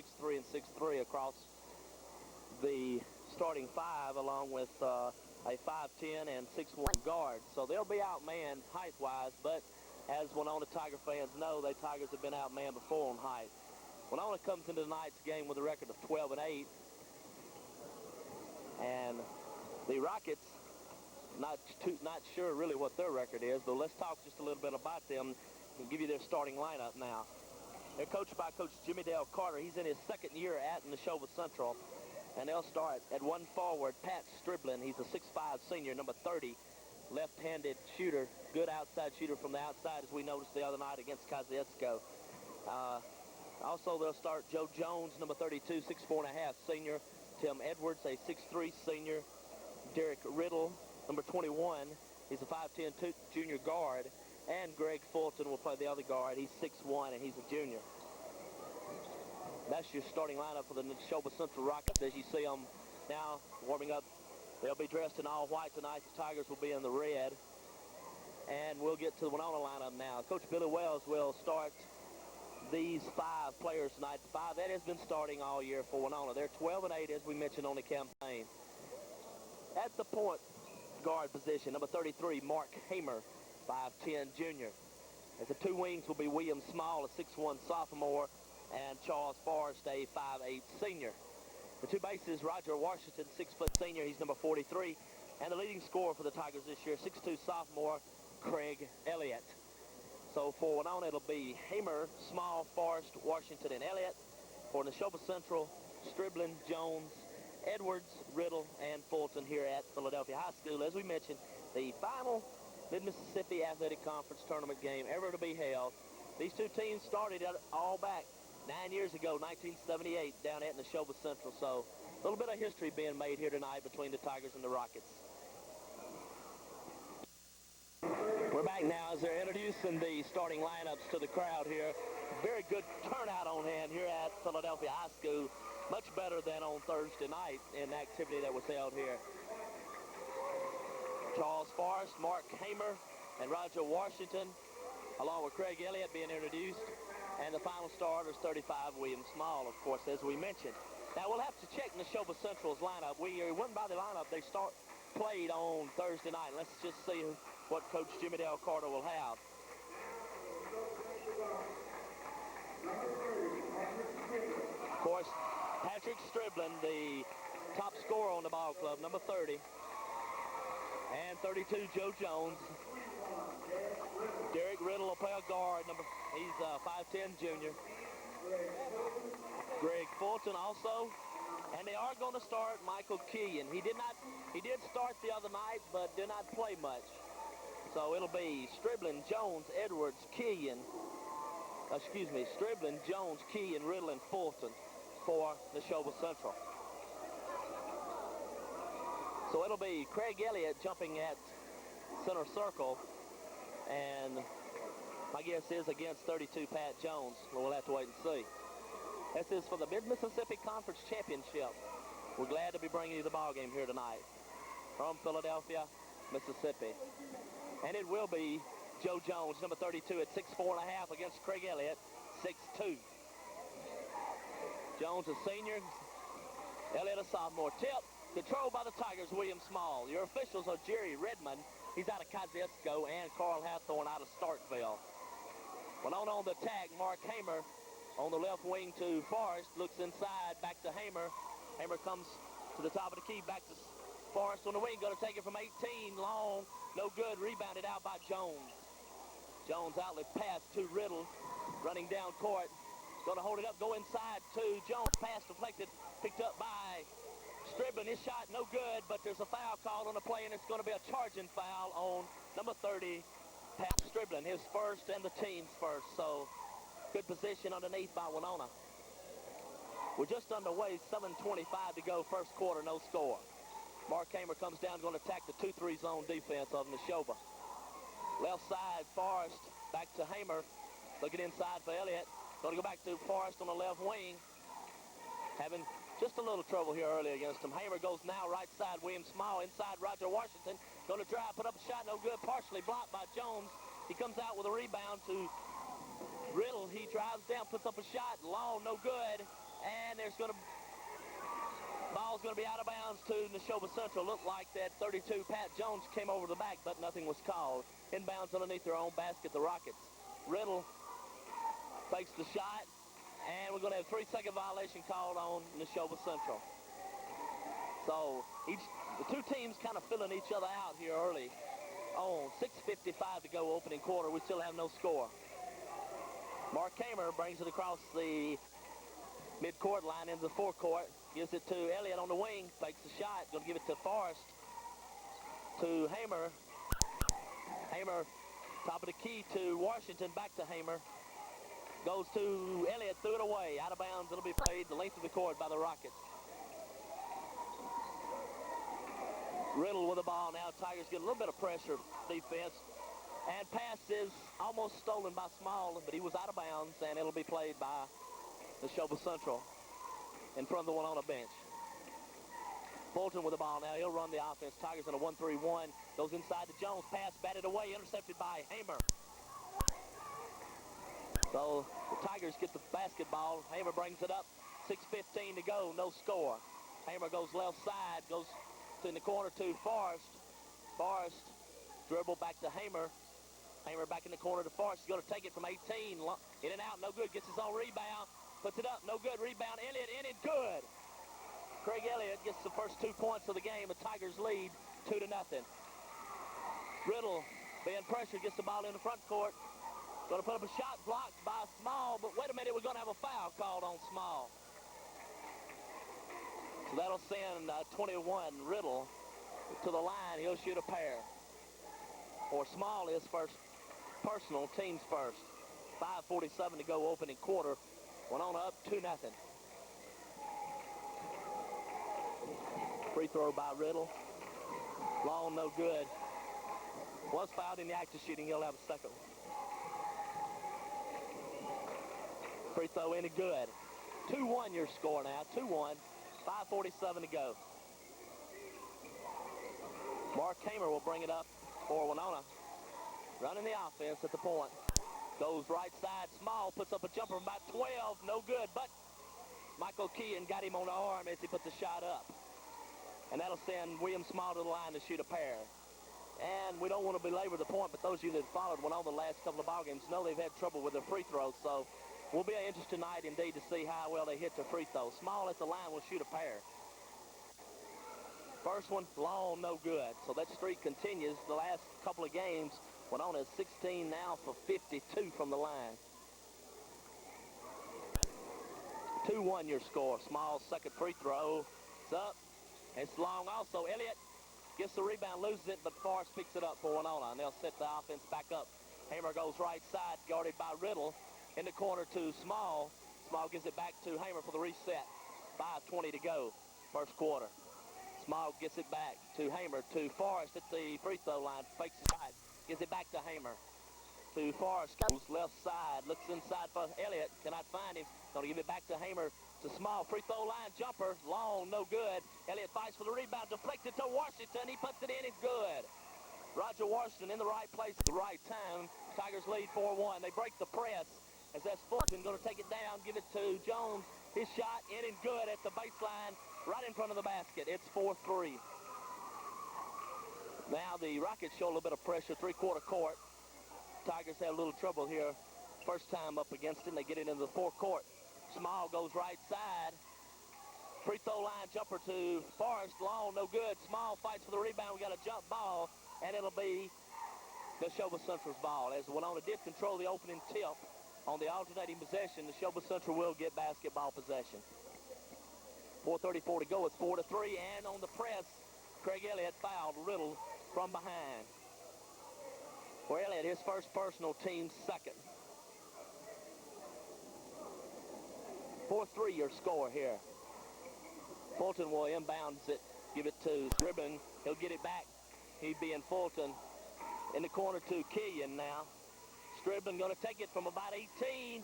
6'3" and 6'3" across the starting five, along with a 5'10" and 6'1" guard. So they'll be outmanned height-wise, but as Winona Tiger fans know, they Tigers have been outmanned before on height. Winona comes into tonight's game with a record of 12-8, and the Rockets, not sure really what their record is, but let's talk just a little bit about them and give you their starting lineup now. They're coached by Coach Jimmy Dale Carter. He's in his second year at Neshoba Central. And they'll start at one forward, Pat Striblin. He's a 6'5" senior, number 30, left-handed shooter, good outside shooter from the outside, as we noticed the other night against Kosciuszko. Also, they'll start Joe Jones, number 32, 6'4" and a half senior. Tim Edwards, a 6'3" senior. Derek Riddle, number 21. He's a 5'10" junior guard. And Greg Fulton will play the other guard. He's 6'1", and he's a junior. That's your starting lineup for the Neshoba Central Rockets. As you see them now warming up, they'll be dressed in all white tonight. The Tigers will be in the red. And we'll get to the Winona lineup now. Coach Billy Wells will start these 5 players tonight. 5 that has been starting all year for Winona. They're 12-8, as we mentioned on the campaign. At the point guard position, number 33, Mark Hamer, 5'10" junior. As the 2 wings will be William Small, a 6'1" sophomore, and Charles Forrest, a 5'8" senior. The 2 bases, Roger Washington, 6' senior. He's number 43. And the leading scorer for the Tigers this year, 6'2" sophomore, Craig Elliott. So for Winona, it'll be Hamer, Small, Forrest, Washington, and Elliott. For Neshoba Central, Striblin, Jones, Edwards, Riddle, and Fulton here at Philadelphia High School. As we mentioned, the final Mid-Mississippi Athletic Conference tournament game ever to be held. These 2 teams started all back 9 years ago, 1978, down at Neshoba Central. So a little bit of history being made here tonight between the Tigers and the Rockets. We're back now as they're introducing the starting lineups to the crowd here. Very good turnout on hand here at Philadelphia High School. Much better than on Thursday night in the activity that was held here. Charles Forrest, Mark Hamer, and Roger Washington, along with Craig Elliott being introduced. And the final starter is 35, William Small, of course, as we mentioned. Now, we'll have to check Neshoba Central's lineup. We went by the lineup they played on Thursday night. Let's just see what Coach Jimmy Dale Carter will have. Of course, Patrick Striblin, the top scorer on the ball club, number 30. And 32, Joe Jones. Derek Riddle will play a guard. He's a 5'10" junior. Greg Fulton also. And they are going to start Michael Keehan. He did start the other night, but did not play much. So it'll be Striblin, Jones, Edwards, Keehan. Striblin, Jones, Keehan, Riddle, and Fulton for Neshoba Central. So it'll be Craig Elliott jumping at center circle. And my guess is against 32, Pat Jones. We'll have to wait and see. This is for the Mid-Mississippi Conference Championship. We're glad to be bringing you the ball game here tonight from Philadelphia, Mississippi. And it will be Joe Jones, number 32, at 6'4" and a half against Craig Elliott, 6'2". Jones a senior, Elliott a sophomore. Tip, controlled by the Tigers, William Small. Your officials are Jerry Redmond. He's out of Kosciuszko, and Carl Hathorne out of Starkville. Winona on the attack, Mark Hamer on the left wing to Forrest, looks inside, back to Hamer. Hamer comes to the top of the key, back to Forrest on the wing, going to take it from 18, long, no good, rebounded out by Jones. Jones outlet pass to Riddle, running down court, going to hold it up, go inside to Jones, pass deflected, picked up by Striblin. His shot no good, but there's a foul called on the play, and it's going to be a charging foul on number 30, Pat Striblin, his first and the team's first. So good position underneath by Winona. We're just underway, 7:25 to go, first quarter, no score. Mark Hamer comes down, going to attack the 2-3 zone defense of Neshoba. Left side, Forrest, back to Hamer, looking inside for Elliott. Going to go back to Forrest on the left wing. Having just a little trouble here early against him. Hamer goes now right side, William Small, inside Roger Washington. Going to drive, put up a shot, no good, partially blocked by Jones. He comes out with a rebound to Riddle. He drives down, puts up a shot, long, no good. And there's going to... Ball's going to be out of bounds to Neshoba Central. Looked like that 32 Pat Jones came over the back, but nothing was called. Inbounds underneath their own basket, the Rockets. Riddle fakes the shot, and we're going to have a 3-second violation called on Neshoba Central. So the two teams kind of filling each other out here early. On 6:55 to go, opening quarter. We still have no score. Mark Kamer brings it across the mid-court line into the forecourt. Gives it to Elliott on the wing. Fakes the shot. Going to give it to Forrest. To Hamer. Hamer, top of the key to Washington. Back to Hamer. Goes to Elliott. Threw it away. Out of bounds. It'll be played the length of the court by the Rockets. Riddle with the ball now. Tigers get a little bit of pressure defense. And pass is almost stolen by Small, but he was out of bounds, and it'll be played by Neshoba Central in front of the Winona bench. Fulton with the ball now. He'll run the offense. Tigers in a 1-3-1. Goes inside to Jones. Pass batted away. Intercepted by Hamer. So the Tigers get the basketball. Hamer brings it up. 6:15 to go. No score. Hamer goes left side. Goes in the corner to Forrest. Forrest dribble back to Hamer. Hamer back in the corner to Forrest. He's going to take it from 18. In and out. No good. Gets his own rebound. Puts it up. No good. Rebound. Elliott in it. Good. Craig Elliott gets the first 2 points of the game. The Tigers lead 2-0. Riddle being pressured. Gets the ball in the front court. Going to put up a shot blocked by Small. But wait a minute. We're going to have a foul called on Small. So that'll send 21 Riddle to the line. He'll shoot a pair. Or Small is first personal. Teams first. 5:47 to go. Opening quarter. Winona up 2-0. Free throw by Riddle. Long, no good. Was fouled in the act of shooting. He'll have a second. Free throw in and good. 2-1 your score now. 2-1. 5:47 to go. Mark Kamer will bring it up for Winona. Running the offense at the point. Goes right side. Small puts up a jumper from about 12. No good, but Michael Kean got him on the arm as he put the shot up. And that'll send William Small to the line to shoot a pair. And we don't want to belabor the point, but those of you that followed Winona the last couple of ball games know they've had trouble with their free throws. So will be an interesting night indeed to see how well they hit their free throws. Small at the line will shoot a pair. First one, long, no good. So that streak continues. The last couple of games, Winona is 16 now for 52 from the line. 2-1 your score. Small second free throw. It's up. It's long also. Elliott gets the rebound, loses it, but Forrest picks it up for Winona, and they'll set the offense back up. Hamer goes right side, guarded by Riddle. In the corner to Small. Small gives it back to Hamer for the reset. 5:20 to go. First quarter. Small gets it back to Hamer. To Forrest at the free throw line. Fakes the shot. Gives it back to Hamer. To Forrest. Goes left side. Looks inside for Elliott. Cannot find him. Going to give it back to Hamer. To Small. Free throw line jumper. Long. No good. Elliott fights for the rebound. Deflected to Washington. He puts it in. It's good. Roger Washington in the right place at the right time. Tigers lead 4-1. They break the press. As that's Fulton going to take it down, give it to Jones. His shot in and good at the baseline, right in front of the basket. It's 4-3. Now the Rockets show a little bit of pressure, three-quarter court. Tigers have a little trouble here. First time up against it, and they get it into the forecourt. Small goes right side. Free throw line jumper to Forrest. Long, no good. Small fights for the rebound. We got a jump ball, and it'll be Neshoba Central's ball. As Winona did control the opening tip on the alternating possession, Neshoba Central will get basketball possession. 4:34 to go. It's 4-3, and on the press, Craig Elliott fouled Riddle from behind. For Elliott, his first personal, team second. 4-3 your score here. Fulton will inbounds it, give it to Scribbin. He'll get it back. He being Fulton in the corner to Killian now. Scribbin going to take it from about 18.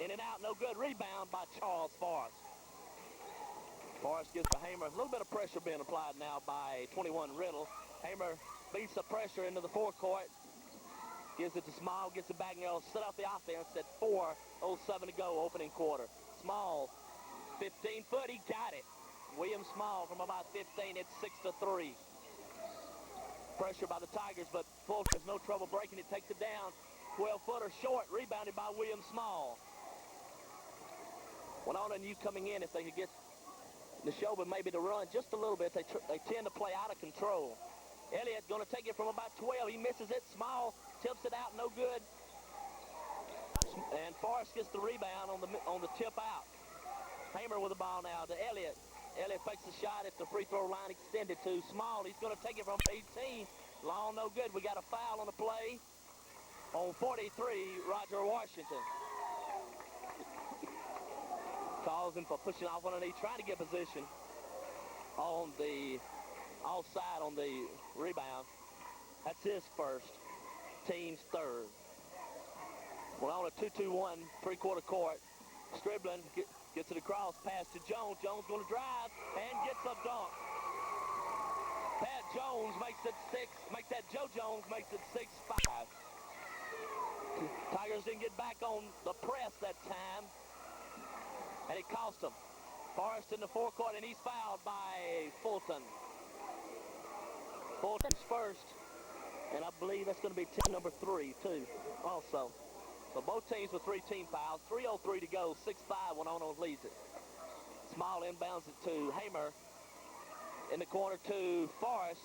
In and out, no good. Rebound by Charles Forrest. Forrest gives to Hamer. A little bit of pressure being applied now by 21 Riddle. Hamer beats the pressure into the forecourt. Gives it to Small, gets it back, and they'll set off the offense at 4:07 to go, opening quarter. Small 15-foot, he got it. William Small from about 15, it's 6-3. Pressure by the Tigers, but Fulton has no trouble breaking it, takes it down. 12-footer short, rebounded by William Small. Winona and you coming in, if they could get Neshoba maybe to run just a little bit, they tend to play out of control. Elliott going to take it from about 12. He misses it. Small tips it out, no good. And Forrest gets the rebound on the tip out. Hamer with the ball now to Elliott. Elliott fakes the shot at the free throw line, extended to Small. He's going to take it from 18. Long, no good. We got a foul on the play on 43, Roger Washington. Calls him for pushing off on a knee, trying to get position on the offside on the rebound. That's his first, team's third. We're on a 2-2-1, three-quarter court. Striblin gets it across, pass to Jones. Jones going to drive and gets a dunk. Pat Jones makes it Joe Jones makes it 6-5. Tigers didn't get back on the press that time, and it cost them. Forrest in the forecourt, and he's fouled by Fulton. Fulton's first, and I believe that's going to be team number 3, too, also. So both teams with 3 team fouls. 3:03 to go, 6-5, Winona leads it. Small inbounds it to Hamer. In the corner to Forrest.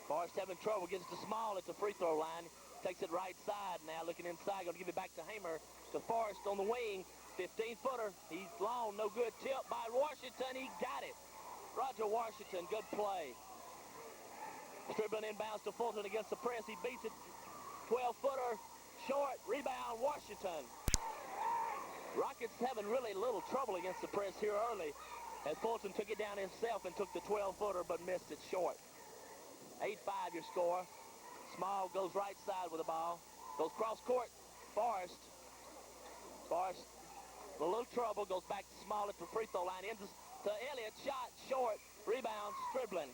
Forrest having trouble, gets it to Small at the free throw line. Takes it right side now, looking inside, going to give it back to Hamer. To Forrest on the wing, 15-footer. He's long, no good. Tip by Washington, he got it. Roger Washington, good play. Striblin inbounds to Fulton against the press. He beats it. 12-footer, short, rebound, Washington. Rockets having really little trouble against the press here early, as Fulton took it down himself and took the 12-footer but missed it short. 8-5 your score. Small goes right side with the ball. Goes cross court. Forrest. Forrest, a little trouble, goes back to Small at the free throw line. Ends to Elliott, shot, short, rebound, Striblin.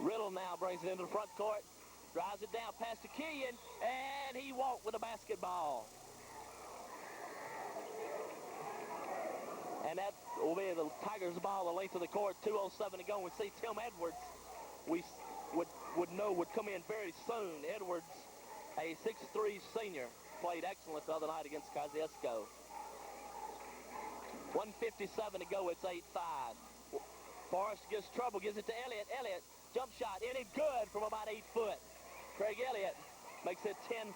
Riddle now brings it into the front court. Drives it down past to Killian, and he walked with a basketball. And that will be the Tigers' ball, the length of the court, 2:07 to go. We see Tim Edwards, we would know would come in very soon. Edwards, a 6'3" senior, played excellent the other night against Kosciuszko. 1:57 to go, it's 8-5. Forrest gets trouble, gives it to Elliott. Elliott, jump shot, in it good from about 8 foot. Craig Elliott makes it 10-5.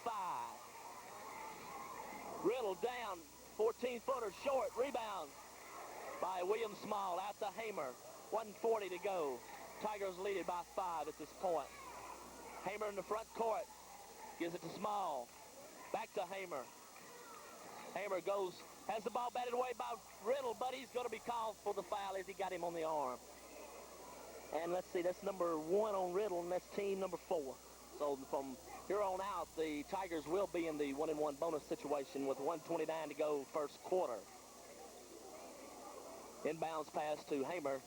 Riddle down, 14-footer short, rebound by William Small out to Hamer. 1:40 to go. Tigers leading by 5 at this point. Hamer in the front court, gives it to Small. Back to Hamer. Hamer goes, has the ball batted away by Riddle, but he's going to be called for the foul as he got him on the arm. And let's see, that's number 1 on Riddle, and that's team number 4. So from here on out, the Tigers will be in the 1-and-1 bonus situation with 1:29 to go first quarter. Inbounds pass to Hamer,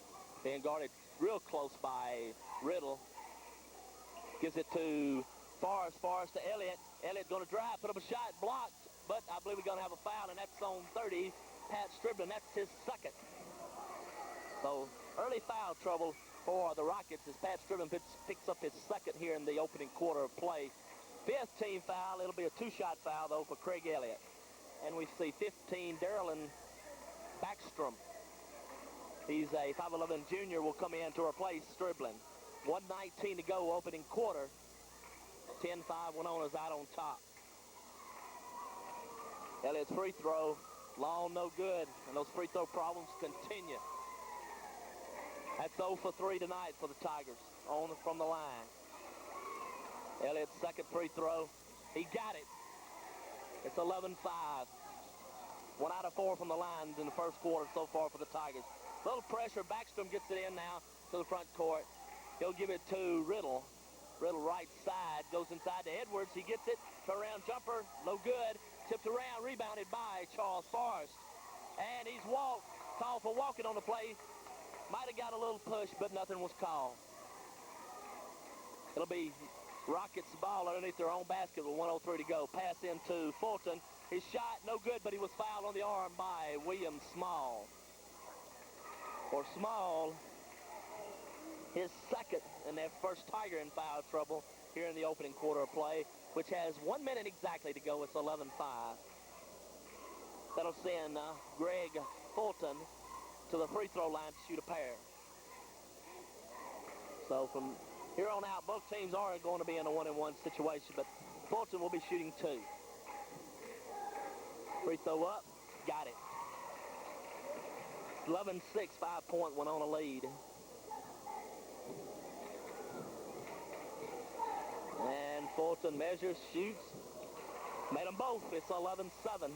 being guarded real close by Riddle. Gives it to Forrest. Forrest to Elliott. Elliott going to drive, put up a shot, blocked, but I believe we're going to have a foul, and that's on 30, Pat Striblin. That's his second. So early foul trouble for the Rockets as Pat Striblin picks up his second here in the opening quarter of play. 5th team foul. It'll be a 2-shot foul, though, for Craig Elliott. And we see 15, Darylin Backstrom. He's a 5'11" junior, will come in to replace Striblin. 1:19 to go, opening quarter. 10-5, Winona's out on top. Elliott's free throw, long, no good, and those free throw problems continue. That's 0 for 3 tonight for the Tigers, from the line. Elliott's second free throw, he got it. It's 11-5. 1 out of 4 from the line in the first quarter so far for the Tigers. Little pressure, Backstrom gets it in now to the front court. He'll give it to Riddle. Riddle right side, goes inside to Edwards. He gets it, turnaround jumper, no good. Tipped around, rebounded by Charles Forrest. And he's walked, called for walking on the play. Might have got a little push, but nothing was called. It'll be Rockets ball underneath their own basket with 1:03 to go. Pass into Fulton. His shot, no good, but he was fouled on the arm by William Small. For Small, his second and their first Tiger in foul trouble here in the opening quarter of play, which has 1 minute exactly to go. It's 11-5. That'll send Greg Fulton to the free throw line to shoot a pair. So from here on out, both teams are going to be in a 1-and-1 situation, but Fulton will be shooting 2. Free throw up, got it. 11-6, 5-point Winona lead. And Fulton measures, shoots, made them both. It's 11-7.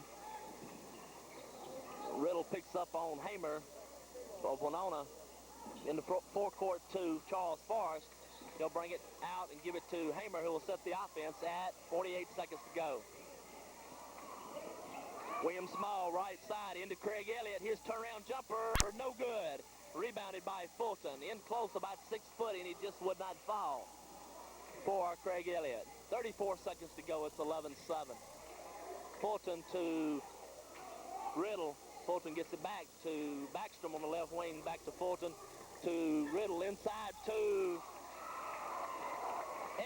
Riddle picks up on Hamer of Winona in the forecourt to Charles Forrest. He'll bring it out and give it to Hamer, who will set the offense at 48 seconds to go. William Small, right side, into Craig Elliott. His turnaround jumper, no good. Rebounded by Fulton. In close, about 6 foot, and he just would not fall for Craig Elliott. 34 seconds to go. It's 11-7. Fulton to Riddle. Fulton gets it back to Backstrom on the left wing. Back to Fulton to Riddle. Inside to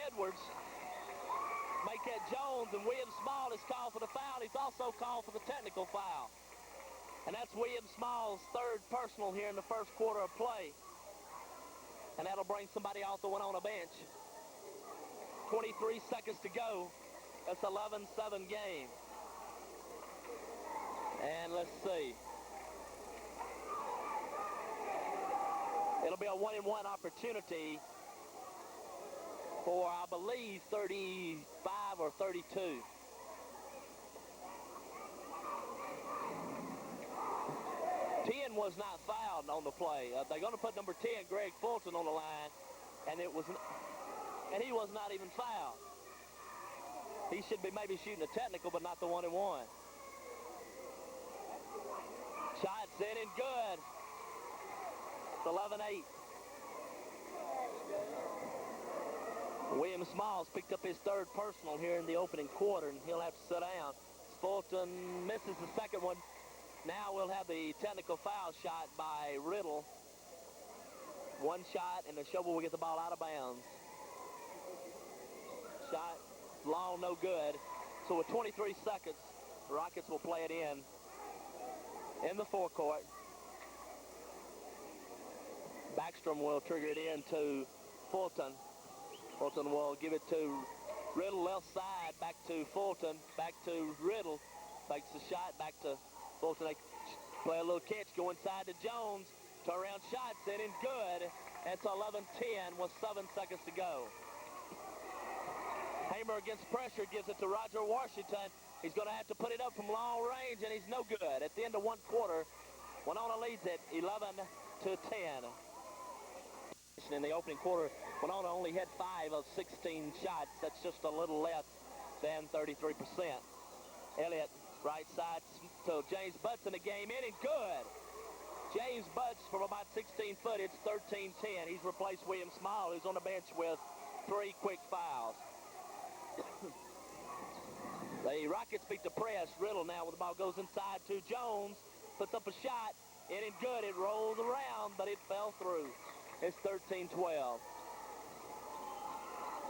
Edwards. Make that Jones, and William Small is called for the foul. He's also called for the technical foul. And that's William Small's third personal here in the first quarter of play. And that'll bring somebody off the Winona bench. 23 seconds to go. That's 11-7 game. And let's see. It'll be a 1-and-1 opportunity for, I believe, 35 or 32. 10 was not fouled on the play. They're going to put number 10, Greg Fulton, on the line, and he was not even fouled. He should be maybe shooting a technical, but not the 1-and-1. Shots in and good. It's 11-8. William Smalls picked up his third personal here in the opening quarter, and he'll have to sit down. Fulton misses the second one. Now we'll have the technical foul shot by Riddle. One shot, and Neshoba will get the ball out of bounds. Shot long, no good. So with 23 seconds, the Rockets will play it in the forecourt. Backstrom will trigger it in to Fulton. Fulton will give it to Riddle, left side, back to Fulton, back to Riddle. Makes the shot, back to Fulton. They play a little catch, go inside to Jones. Turnaround shot, set in good. That's 11-10 with 7 seconds to go. Hamer against pressure, gives it to Roger Washington. He's going to have to put it up from long range, and he's no good. At the end of one quarter, Winona leads it 11-10. In the opening quarter, Winona only had 5 of 16 shots. That's just a little less than 33%. Elliott, right side to James Butts in the game, in and good. James Butts from about 16 foot, it's 13-10. He's replaced William Small, who's on the bench with 3 quick fouls. The Rockets beat the press. Riddle now with the ball goes inside to Jones, puts up a shot, in and good. It rolls around, but it fell through. It's 13-12.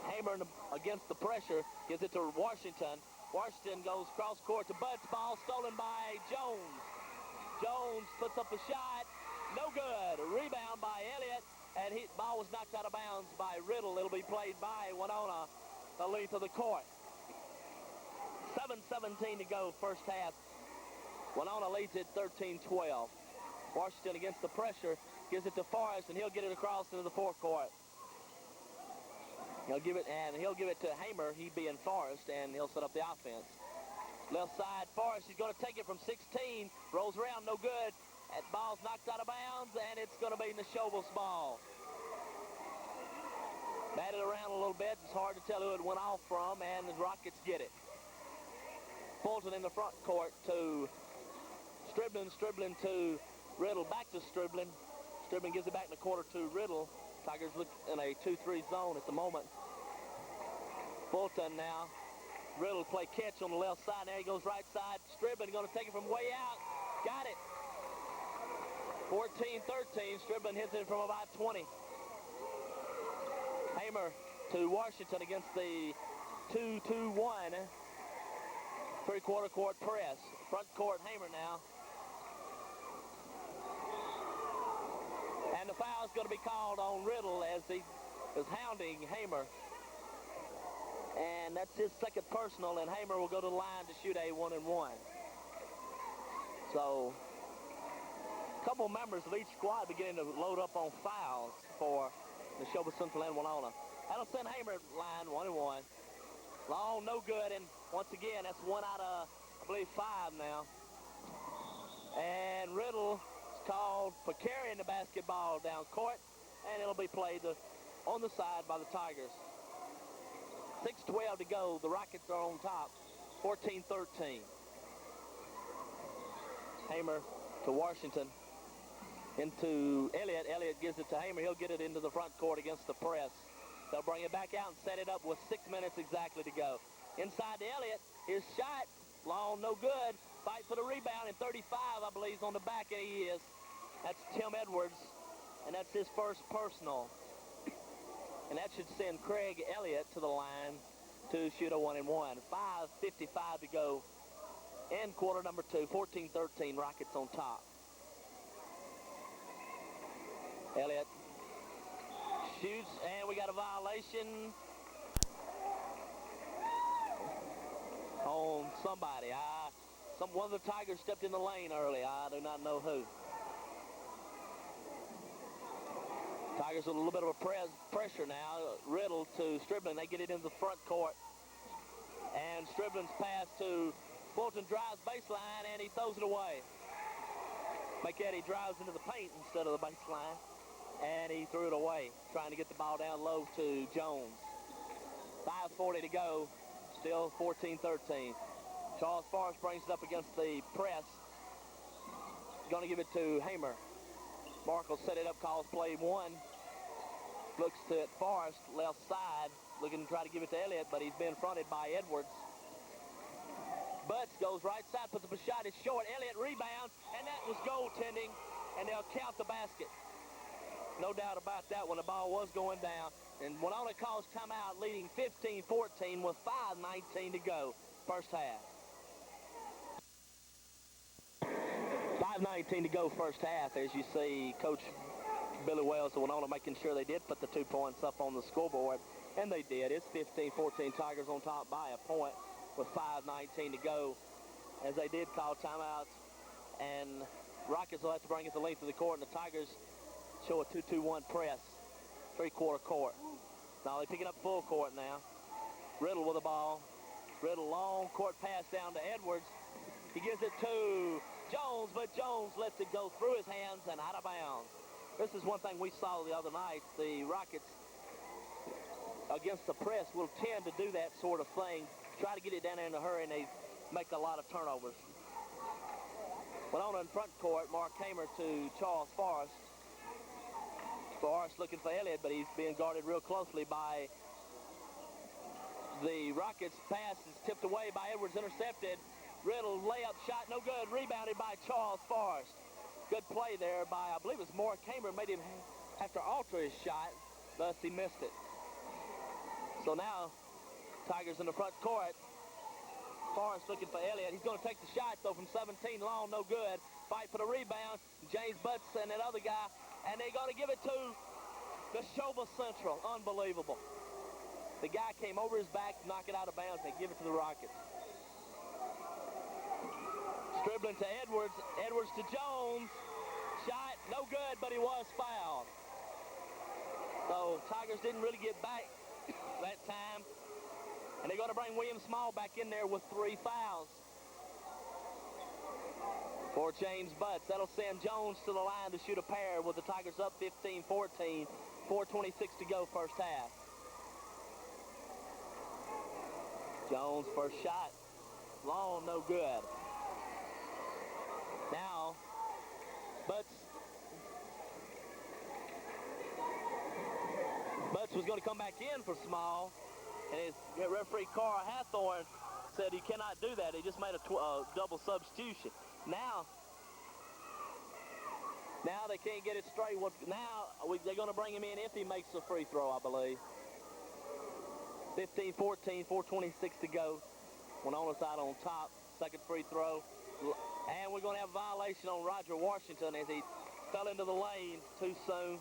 Hamer against the pressure, gives it to Washington. Washington goes cross court to Butts. Ball stolen by Jones. Jones puts up a shot. No good. A rebound by Elliott. And ball was knocked out of bounds by Riddle. It'll be played by Winona the length of the court. 7:17 to go first half. Winona leads it 13-12. Washington against the pressure. Gives it to Forrest, and he'll get it across into the forecourt. He'll give it to Hamer. He being Forrest, and he'll set up the offense. Left side, Forrest. He's going to take it from 16. Rolls around, no good. That ball's knocked out of bounds, and it's going to be Neshoba's ball. Batted around a little bit. It's hard to tell who it went off from, and the Rockets get it. Fulton in the front court to Striblin. Striblin to Riddle. Back to Striblin. Striblin gives it back in the corner to Riddle. Tigers look in a 2-3 zone at the moment. Fulton now Riddle play catch on the left side. There he goes right side. Striblin going to take it from way out. Got it. 14-13. Striblin hits it from about 20. Hamer to Washington against the 2-2-1 three-quarter court press. Front court Hamer now. And the foul is going to be called on Riddle as he is hounding Hamer. And that's his second personal, and Hamer will go to the line to shoot a 1-and-1. So, a couple members of each squad beginning to load up on fouls for Neshoba Central and Winona. That'll send Hamer line 1-and-1. Long, no good, and once again, that's 1 out of, I believe, 5 now. And Riddle is called for carrying the basketball down court, and it'll be played on the side by the Tigers. 6:12 to go. The Rockets are on top, 14-13. Hamer to Washington. Into Elliott. Elliott gives it to Hamer. He'll get it into the front court against the press. They'll bring it back out and set it up with 6 minutes exactly to go. Inside to Elliott. His shot. Long, no good. Fight for the rebound. And 35, I believe, is on the back, and he is. That's Tim Edwards, and that's his first personal. And that should send Craig Elliott to the line to shoot a 1-and-1. 5:55 to go in quarter number 2. 14-13, Rockets on top. Elliott shoots, and we got a violation on somebody. One of the Tigers stepped in the lane early. I do not know who. Tigers with a little bit of a pressure now. Riddle to Striblin. They get it into the front court. And Striblin's pass to Fulton drives baseline, and he throws it away. McEddie drives into the paint instead of the baseline, and he threw it away, trying to get the ball down low to Jones. 5:40 to go. Still 14-13. Charles Forrest brings it up against the press. Going to give it to Hamer. Markle set it up, calls play 1. Looks to it, Forrest, left side, looking to try to give it to Elliott, but he's been fronted by Edwards. Butts goes right side, puts up a shot, it's short. Elliott rebounds, and that was goaltending, and they'll count the basket. No doubt about that when the ball was going down. And Winona calls timeout, leading 15-14 with 5:19 to go, first half. 5:19 to go first half. As you see, Coach Billy Wells of Winona making sure they did put the 2 points up on the scoreboard, and they did. It's 15-14, Tigers on top by a point with 5:19 to go, as they did call timeouts, and Rockets will have to bring it the length of the court, and the Tigers show a 2-2-1 press, three-quarter court. Now they're picking up full court now. Riddle with the ball. Riddle, long court pass down to Edwards. He gives it to Jones, but Jones lets it go through his hands and out of bounds. This is one thing we saw the other night. The Rockets against the press will tend to do that sort of thing. Try to get it down there in a hurry, and they make a lot of turnovers. Winona in front court, Mark Hamer to Charles Forrest. Forrest looking for Elliott, but he's being guarded real closely by the Rockets. Pass is tipped away by Edwards, intercepted. Riddle layup shot, no good. Rebounded by Charles Forrest. Good play there by, I believe it was Mark Hamer, made him have to alter his shot, thus he missed it. So now, Tigers in the front court. Forrest looking for Elliott. He's going to take the shot, though, from 17 long, no good. Fight for the rebound. James Butts and that other guy, and they're going to give it to Neshoba Central. Unbelievable. The guy came over his back, knock it out of bounds, they give it to the Rockets. Striblin to Edwards. Edwards to Jones. Shot, no good, but he was fouled. So Tigers didn't really get back that time. And they're going to bring William Small back in there with 3 fouls for James Butts. That'll send Jones to the line to shoot a pair with the Tigers up 15-14. 4:26 to go first half. Jones first shot. Long, no good. Now, Butts was going to come back in for Small. And his referee, Carl Hathorn, said you cannot do that. He just made a double substitution. Now they can't get it straight. They're going to bring him in if he makes a free throw, I believe. 15-14, 4:26 to go. Winona's out on top. Second free throw. And we're going to have a violation on Roger Washington as he fell into the lane too soon.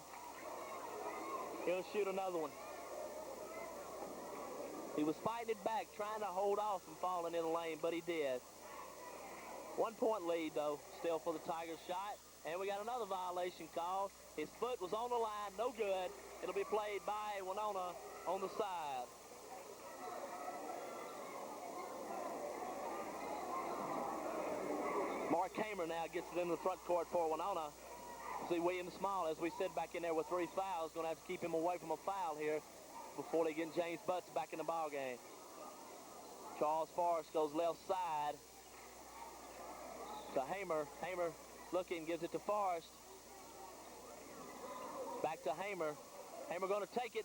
He'll shoot another one. He was fighting it back, trying to hold off from falling in the lane, but he did. 1 point lead, though, still for the Tigers shot. And we got another violation called. His foot was on the line, no good. It'll be played by Winona on the side. Mark Hamer now gets it in the front court for Winona. See William Small, as we said, back in there with 3 fouls. Going to have to keep him away from a foul here before they get James Butts back in the ball game. Charles Forrest goes left side to Hamer. Hamer looking, gives it to Forrest. Back to Hamer. Hamer going to take it.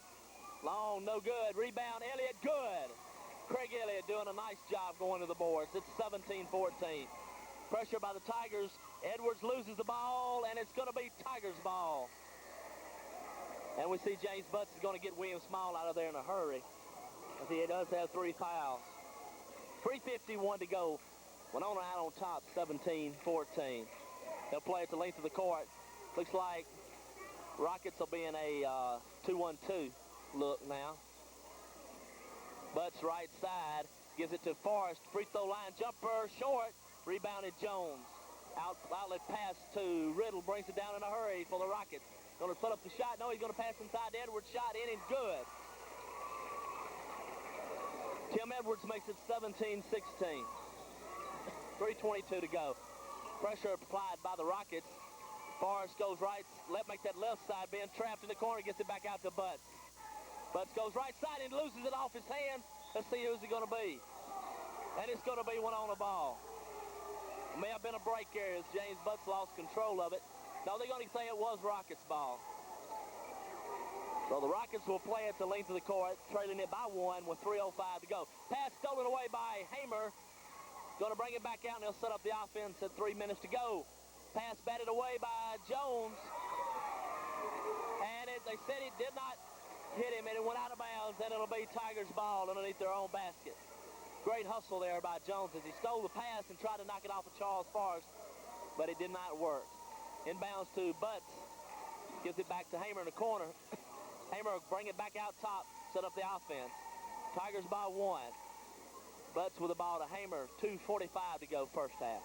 Long, no good. Rebound, Elliott, good. Craig Elliott doing a nice job going to the boards. It's 17-14. Pressure by the Tigers. Edwards loses the ball, and it's going to be Tigers ball. And we see James Butts is going to get William Small out of there in a hurry, as he does have 3 fouls. 3:51 to go. Winona out on top, 17-14. They'll play at the length of the court. Looks like Rockets will be in a 2-1-2 look now. Butts right side, gives it to Forrest. Free throw line jumper, short. Rebounded Jones. Outlet pass to Riddle, brings it down in a hurry for the Rockets. Going to put up the shot. No, he's going to pass inside to Edwards. Shot in and good. Tim Edwards makes it 17-16. 3:22 to go. Pressure applied by the Rockets. Forrest goes right, make that left side, being trapped in the corner, gets it back out to Butts. Butts goes right side and loses it off his hands. Let's see who's it going to be. And it's going to be Winona ball. May have been a break here as James Butts lost control of it. No, they're going to say it was Rockets ball. So the Rockets will play at the length of the court, trailing it by 1 with 3:05 to go. Pass stolen away by Hamer. Going to bring it back out, and they'll set up the offense at 3 minutes to go. Pass batted away by Jones. And they said it did not hit him, and it went out of bounds, and it'll be Tigers ball underneath their own basket. Great hustle there by Jones as he stole the pass and tried to knock it off of Charles Forrest, but it did not work. Inbounds to Butts. Gives it back to Hamer in the corner. Hamer will bring it back out top, set up the offense. Tigers by 1. Butts with the ball to Hamer. 2:45 to go first half.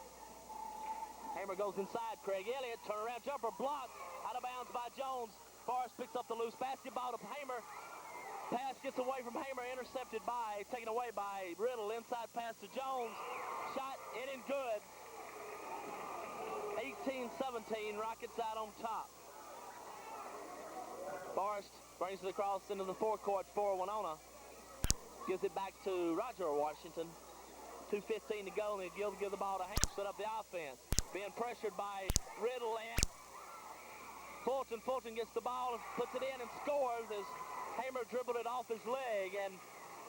Hamer goes inside. Craig Elliott, turnaround jumper blocked. Out of bounds by Jones. Forrest picks up the loose basketball to Hamer. Pass gets away from Hamer, taken away by Riddle. Inside pass to Jones. Shot in and good. 18-17, Rockets out on top. Forrest brings it across into the forecourt for Winona. Gives it back to Roger Washington. 2:15 to go, and he'll give the ball to Hamer. Set up the offense. Being pressured by Riddle and Fulton. Fulton gets the ball, puts it in, and scores as Hamer dribbled it off his leg, and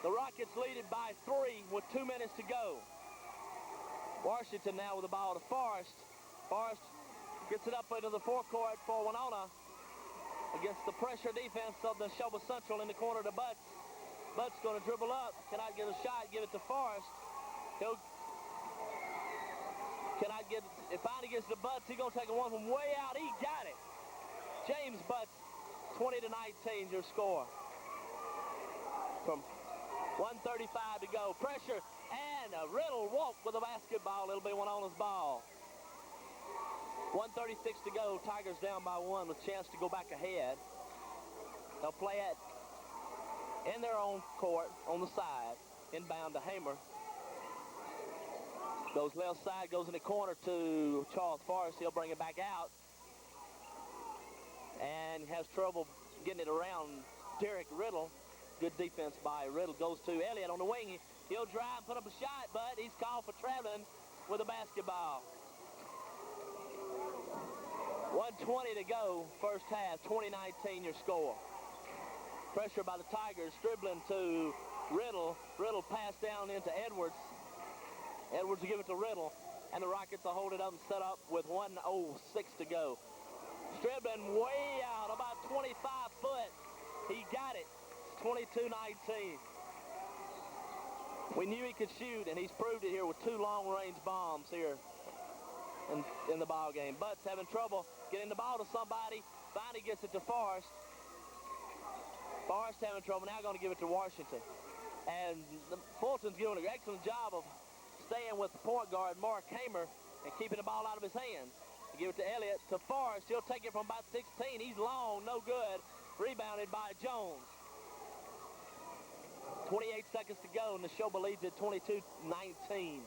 the Rockets lead it by 3 with 2 minutes to go. Washington now with the ball to Forrest. Forrest gets it up into the forecourt for Winona against the pressure defense of the Neshoba Central in the corner to Butts. Butts going to dribble up, cannot get a shot, give it to Forrest. It finally gets to Butts. He's going to take a one from way out. He got it. James Butts, 20-19, your score. From 1:35 to go. Pressure, and a Riddle walk with the basketball. It'll be Winona's ball. 1:36 to go. Tigers down by 1 with a chance to go back ahead. They'll play it in their own court on the side. Inbound to Hamer. Goes left side, goes in the corner to Charles Forrest. He'll bring it back out. And has trouble getting it around Derek Riddle. Good defense by Riddle. Goes to Elliott on the wing. He'll drive and put up a shot, but he's called for traveling with a basketball. 1:20 to go, first half, 20-19 your score. Pressure by the Tigers, dribbling to Riddle. Riddle passed down into Edwards. Edwards will give it to Riddle, and the Rockets will hold it up and set up with 1:06 to go. Striblin way out, about 25 foot. He got it. It's 22-19. We knew he could shoot, and he's proved it here with 2 long-range bombs here in the ball game. Butts having trouble getting the ball to somebody. Finally gets it to Forrest. Forrest having trouble. Now going to give it to Washington. And Fulton's doing an excellent job of staying with the point guard, Mark Hamer, and keeping the ball out of his hands. Give it to Elliott, to Forrest. He'll take it from about 16. He's long, no good. Rebounded by Jones. 28 seconds to go, and Neshoba leads at 22-19.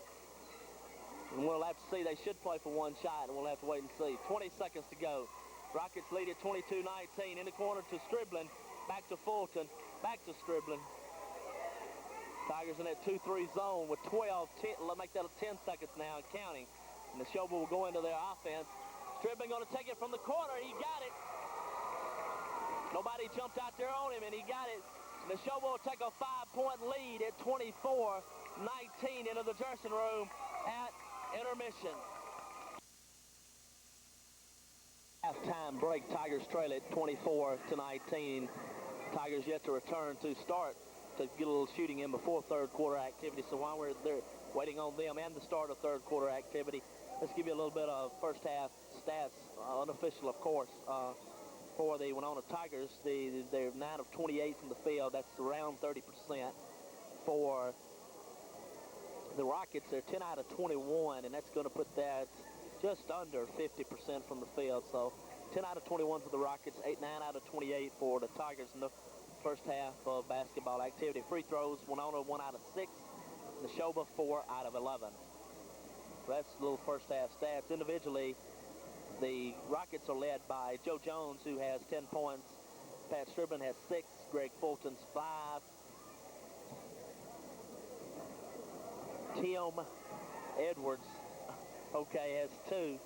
And we'll have to see. They should play for 1 shot, and we'll have to wait and see. 20 seconds to go. Rockets lead at 22-19. In the corner to Striblin. Back to Fulton. Back to Striblin. Tigers in that 2-3 zone with 12. 10, make that 10 seconds now and counting. And Neshoba will go into their offense. Striblin going to take it from the corner. He got it. Nobody jumped out there on him, and he got it. Neshoba will take a 5-point lead at 24-19 into the dressing room at intermission. Halftime break. Tigers trail at 24-19. Tigers yet to return to start to get a little shooting in before third quarter activity. So while we're there waiting on them and the start of third quarter activity, let's give you a little bit of first half stats, unofficial of course, for the Winona Tigers. They're 9 of 28 from the field. That's around 30%. For the Rockets, they're 10 out of 21, and that's going to put that just under 50% from the field. So 10 out of 21 for the Rockets, 9 out of 28 for the Tigers in the first half of basketball activity. Free throws, Winona 1 out of 6. Neshoba 4 out of 11. So that's a little first half stats. Individually, the Rockets are led by Joe Jones, who has 10 points. Pat Striblin has 6. Greg Fulton's 5. Tim Edwards, okay, has 2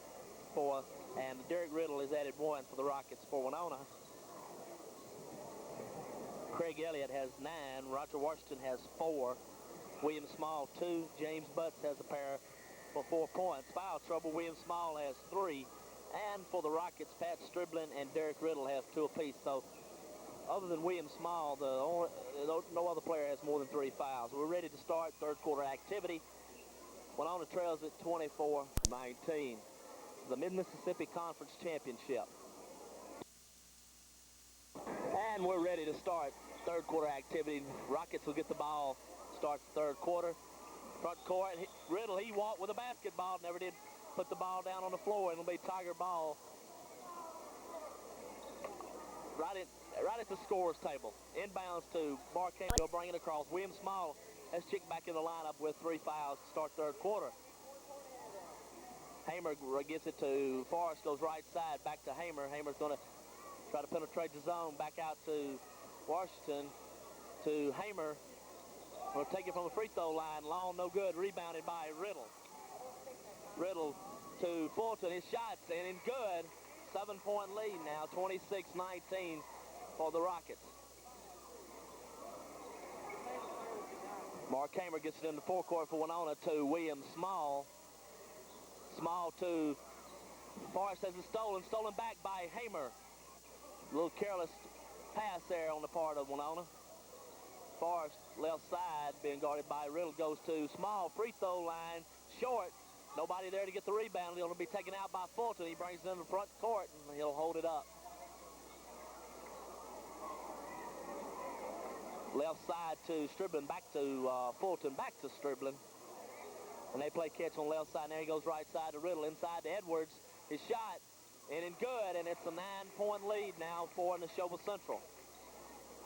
for, and Derek Riddle has added 1 for the Rockets for Winona. Craig Elliott has 9. Roger Washington has 4. William Small 2. James Butts has a pair for 4 points. Foul trouble, William Small has 3. And for the Rockets, Pat Striblin and Derek Riddle have 2 apiece. So other than William Small, no other player has more than 3 fouls. We're ready to start third quarter activity. Winona trails at 24-19. The Mid-Mississippi Conference Championship. And we're ready to start third quarter activity. Rockets will get the ball, start the third quarter. Front court, Riddle, he walked with a basketball, never did put the ball down on the floor. It'll be Tiger ball right at the scorer's table. Inbounds to Barcamp, he'll bring it across. William Small has checked back in the lineup with 3 fouls to start third quarter. Hamer gets it to Forrest, goes right side, back to Hamer. Hamer's going to try to penetrate the zone, back out to Washington, to Hamer. Will take it from the free throw line. Long, no good. Rebounded by Riddle. Riddle to Fulton. His shot's in and good. 7-point lead now, 26-19 for the Rockets. Mark Hamer gets it in the forecourt for Winona to William Small. Small to Forrest has it stolen back by Hamer. A little careless pass there on the part of Winona. Forrest, left side, being guarded by Riddle, goes to Small, free throw line, short. Nobody there to get the rebound. He'll be taken out by Fulton. He brings it in the front court, and he'll hold it up. Left side to Striblin, back to Fulton, back to Striblin. And they play catch on left side. Now he goes right side to Riddle, inside to Edwards. His shot, in and good, and it's a 9-point lead now for Neshoba Central.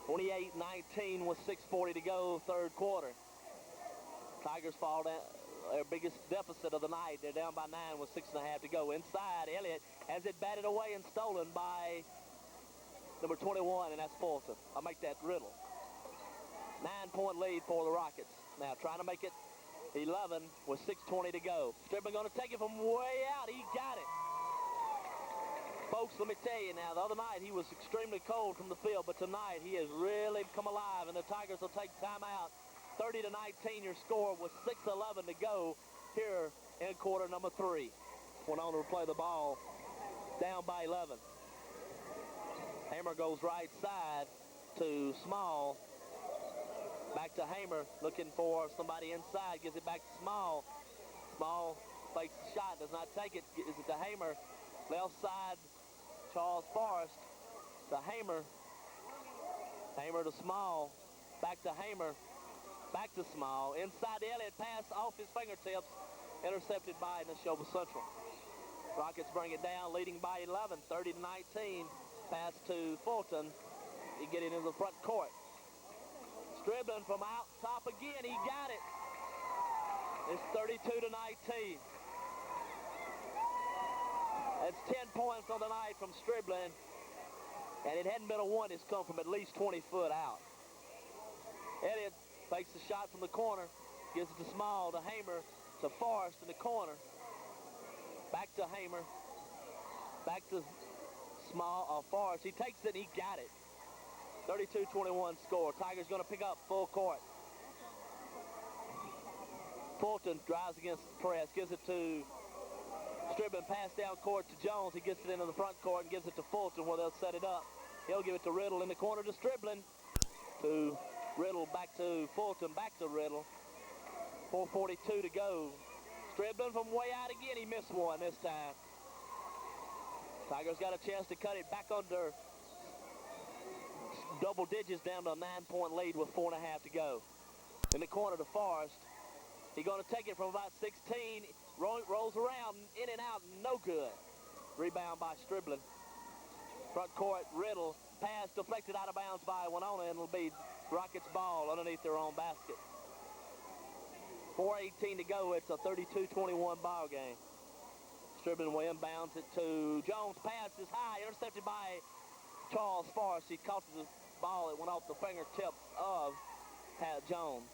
28-19 with 6:40 to go, third quarter. Tigers fall down, their biggest deficit of the night. They're down by 9 with 6.5 to go. Inside, Elliott has it batted away and stolen by number 21, and that's Fulton. I'll make that Riddle. 9-point lead for the Rockets. Now trying to make it 11 with 6:20 to go. Striblin going to take it from way out. He got it. Folks, let me tell you now, the other night he was extremely cold from the field, but tonight he has really come alive, and the Tigers will take time out. 30-19 your score with 6:11 to go. here in quarter number 3. Winona will play the ball down by 11. Hamer goes right side to Small. Back to Hamer, looking for somebody inside. Gives it back to Small. Small fakes the shot, does not take it. Gives it to Hamer. Left side, Charles Forrest to Hamer. Hamer to Small. Back to Hamer. Back to Small. Inside to Elliott. Pass off his fingertips. Intercepted by Neshoba Central. Rockets bring it down, leading by 11, 30-19. Pass to Fulton. He get it into the front court. Dribbling from out top again. He got it. It's 32-19. That's 10 points on the night from Stribbling. And it hadn't been a one. It's come from at least 20 foot out. Elliott fakes the shot from the corner. Gives it to Small, to Hamer, to Forrest in the corner. Back to Hamer. Back to Small, Forrest. He takes it and he got it. 32-21 score. Tigers going to pick up full court. Fulton drives against the press. Gives it to Stribbling. Pass down court to Jones. He gets it into the front court and gives it to Fulton where they'll set it up. He'll give it to Riddle in the corner to Stribbling. To Riddle, back to Fulton, back to Riddle. 4:42 to go. Stribbling from way out again. He missed one this time. Tigers got a chance to cut it back under double digits down to a 9-point lead with 4.5 to go. In the corner to Forrest. He's going to take it from about 16. Rolls around, in and out, no good. Rebound by Stribbling. Front court, Riddle. Pass deflected out of bounds by Winona, and it'll be Rockets ball underneath their own basket. 4:18 to go. It's a 32-21 ball game. Stribbling will inbounds it to Jones. Pass is high, intercepted by Charles Forrest. He caught the ball. It went off the fingertips of Jones.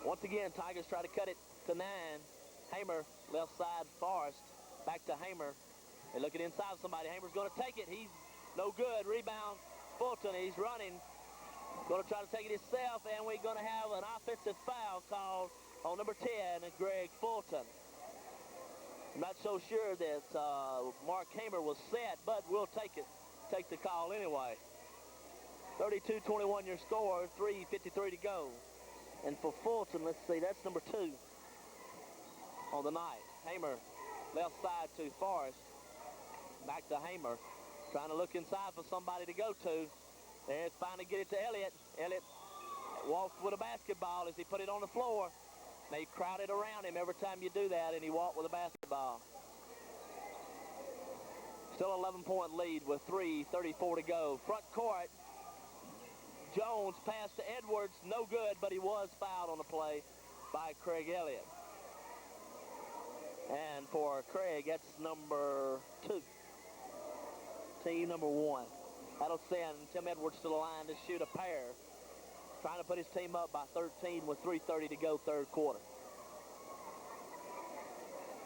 Once again, Tigers try to cut it to 9. Hamer, left side, Forrest. Back to Hamer. They're looking inside somebody. Hamer's going to take it. He's no good. Rebound, Fulton. He's running. Going to try to take it himself, and we're going to have an offensive foul called on number 10, Greg Fulton. I'm not so sure that Mark Hamer was set, but we'll take the call anyway. 32-21 your score, 3:53 to go. And for Fulton, let's see, that's number 2 on the night. Hamer, left side to Forrest. Back to Hamer, trying to look inside for somebody to go to. There's finally get it to Elliott. Elliott walks with a basketball as he put it on the floor. They crowded around him every time you do that, and he walked with a basketball. Still 11-point lead with 3:34 to go. Front court, Jones pass to Edwards, no good, but he was fouled on the play by Craig Elliott. And for Craig, that's number 2. Team number 1. That'll send Tim Edwards to the line to shoot a pair. Trying to put his team up by 13 with 3:30 to go, third quarter.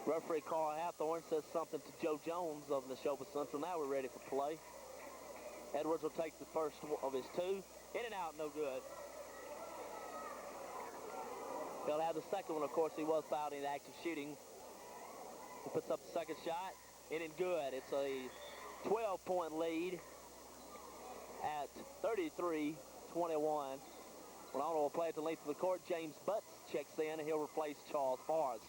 Referee Carl Hathorne says something to Joe Jones of Neshoba Central. Now we're ready for play. Edwards will take the first of his 2. In and out, no good. He'll have the second one, of course. He was fouled in active shooting. He puts up the second shot. In and good. It's a 12-point lead at 33-21. Winona will play at the length of the court. James Butts checks in, and he'll replace Charles Forrest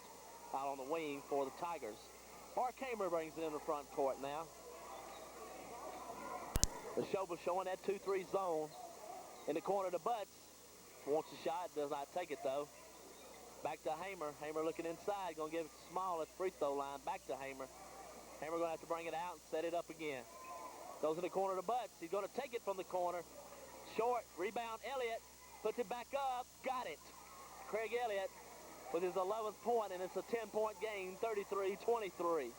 out on the wing for the Tigers. Mark Hamer brings it in the front court now. Neshoba showing that 2-3 zone. In the corner to Butts. Wants a shot, does not take it though. Back to Hamer. Hamer looking inside, going to give it to Small at the free throw line. Back to Hamer. Hamer going to have to bring it out and set it up again. Goes in the corner to Butts. He's going to take it from the corner. Short, rebound, Elliott. Puts it back up, got it. Craig Elliott with his 11th point, and it's a 10-point game, 33-23.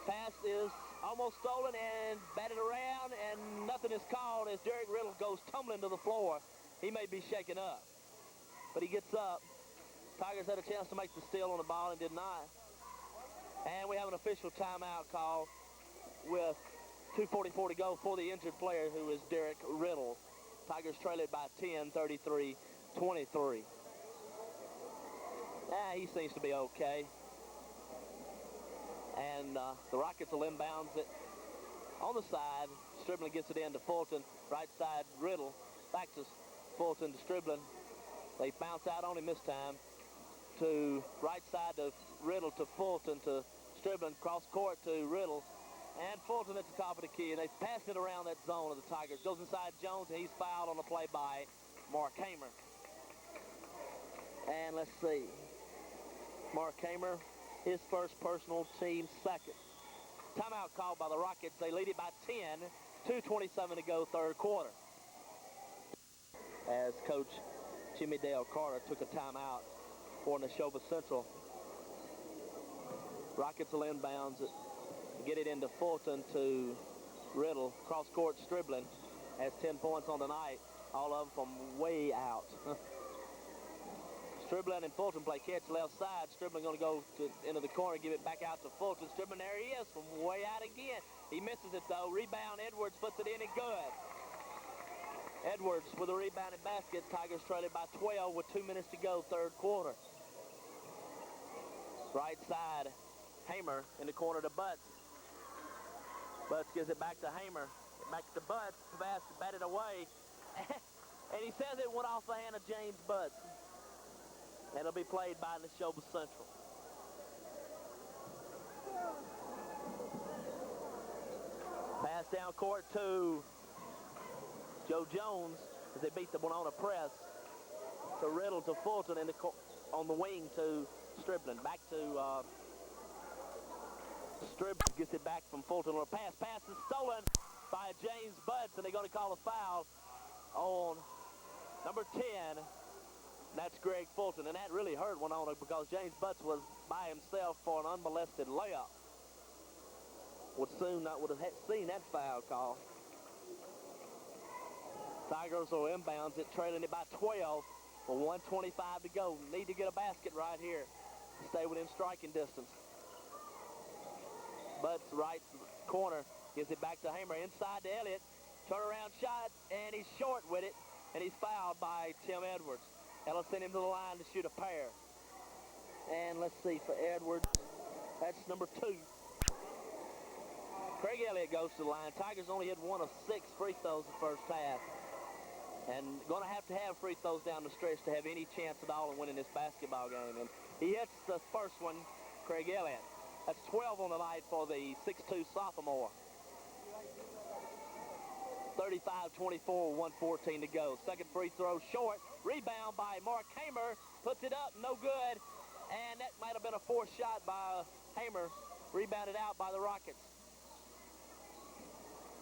Pass is almost stolen and batted around, and nothing is called as Derek Riddle goes tumbling to the floor. He may be shaken up, but he gets up. Tigers had a chance to make the steal on the ball and did not. And we have an official timeout call with 2:44 to go for the injured player, who is Derek Riddle. Tigers trail it by 10, 33-23. He seems to be okay. And the Rockets will inbounds it on the side. Stribling gets it into Fulton. Right side, Riddle. Back to Fulton to Stribling. They bounce out on him this time. To right side to Riddle to Fulton to Stribling. Cross court to Riddle. And Fulton at the top of the key. And they pass it around that zone of the Tigers. Goes inside Jones, and he's fouled on the play by Mark Hamer. And let's see. Mark Hamer, his first personal, team second. Timeout called by the Rockets. They lead it by 10. 2:27 to go, third quarter. As Coach Jimmy Dale Carter took a timeout for Neshoba Central. Rockets will inbounds it. Get it into Fulton to Riddle. Cross court Stribling. Has 10 points on the night. All of them from way out. Stribling and Fulton play catch left side. Stribling going to go into the corner, give it back out to Fulton. Stribling, there he is, from way out again. He misses it, though. Rebound, Edwards puts it in and good. Edwards with a rebounded basket. Tigers trailing by 12 with 2 minutes to go, third quarter. Right side, Hamer in the corner to Butts. Butts gives it back to Hamer. Back to Butts. Batted away. And he says it went off the hand of James Butts. And it'll be played by Neshoba Central. Pass down court to Joe Jones as they beat the Winona press. To Riddle to Fulton on the wing to Stribling. Back to Stribling. Gets it back from Fulton on a pass. Pass is stolen by James Butts, and they're going to call a foul on number 10. That's Greg Fulton, and that really hurt Winona because James Butts was by himself for an unmolested layup. Would have seen that foul call. Tigers will inbounds it, trailing it by 12 with 1:25 to go. Need to get a basket right here to stay within striking distance. Butts right corner gives it back to Hamer inside to Elliott. Turnaround shot, and he's short with it, and he's fouled by Tim Edwards. Ellis sent him to the line to shoot a pair. And let's see for Edwards. That's number 2. Craig Elliott goes to the line. Tigers only had 1 of 6 free throws the first half. And going to have free throws down the stretch to have any chance at all in winning this basketball game. And he hits the first one, Craig Elliott. That's 12 on the night for the 6'2 sophomore. 35-24, 1:14 to go. Second free throw short. Rebound by Mark Hamer. Puts it up, no good. And that might have been a forced shot by Hamer. Rebounded out by the Rockets.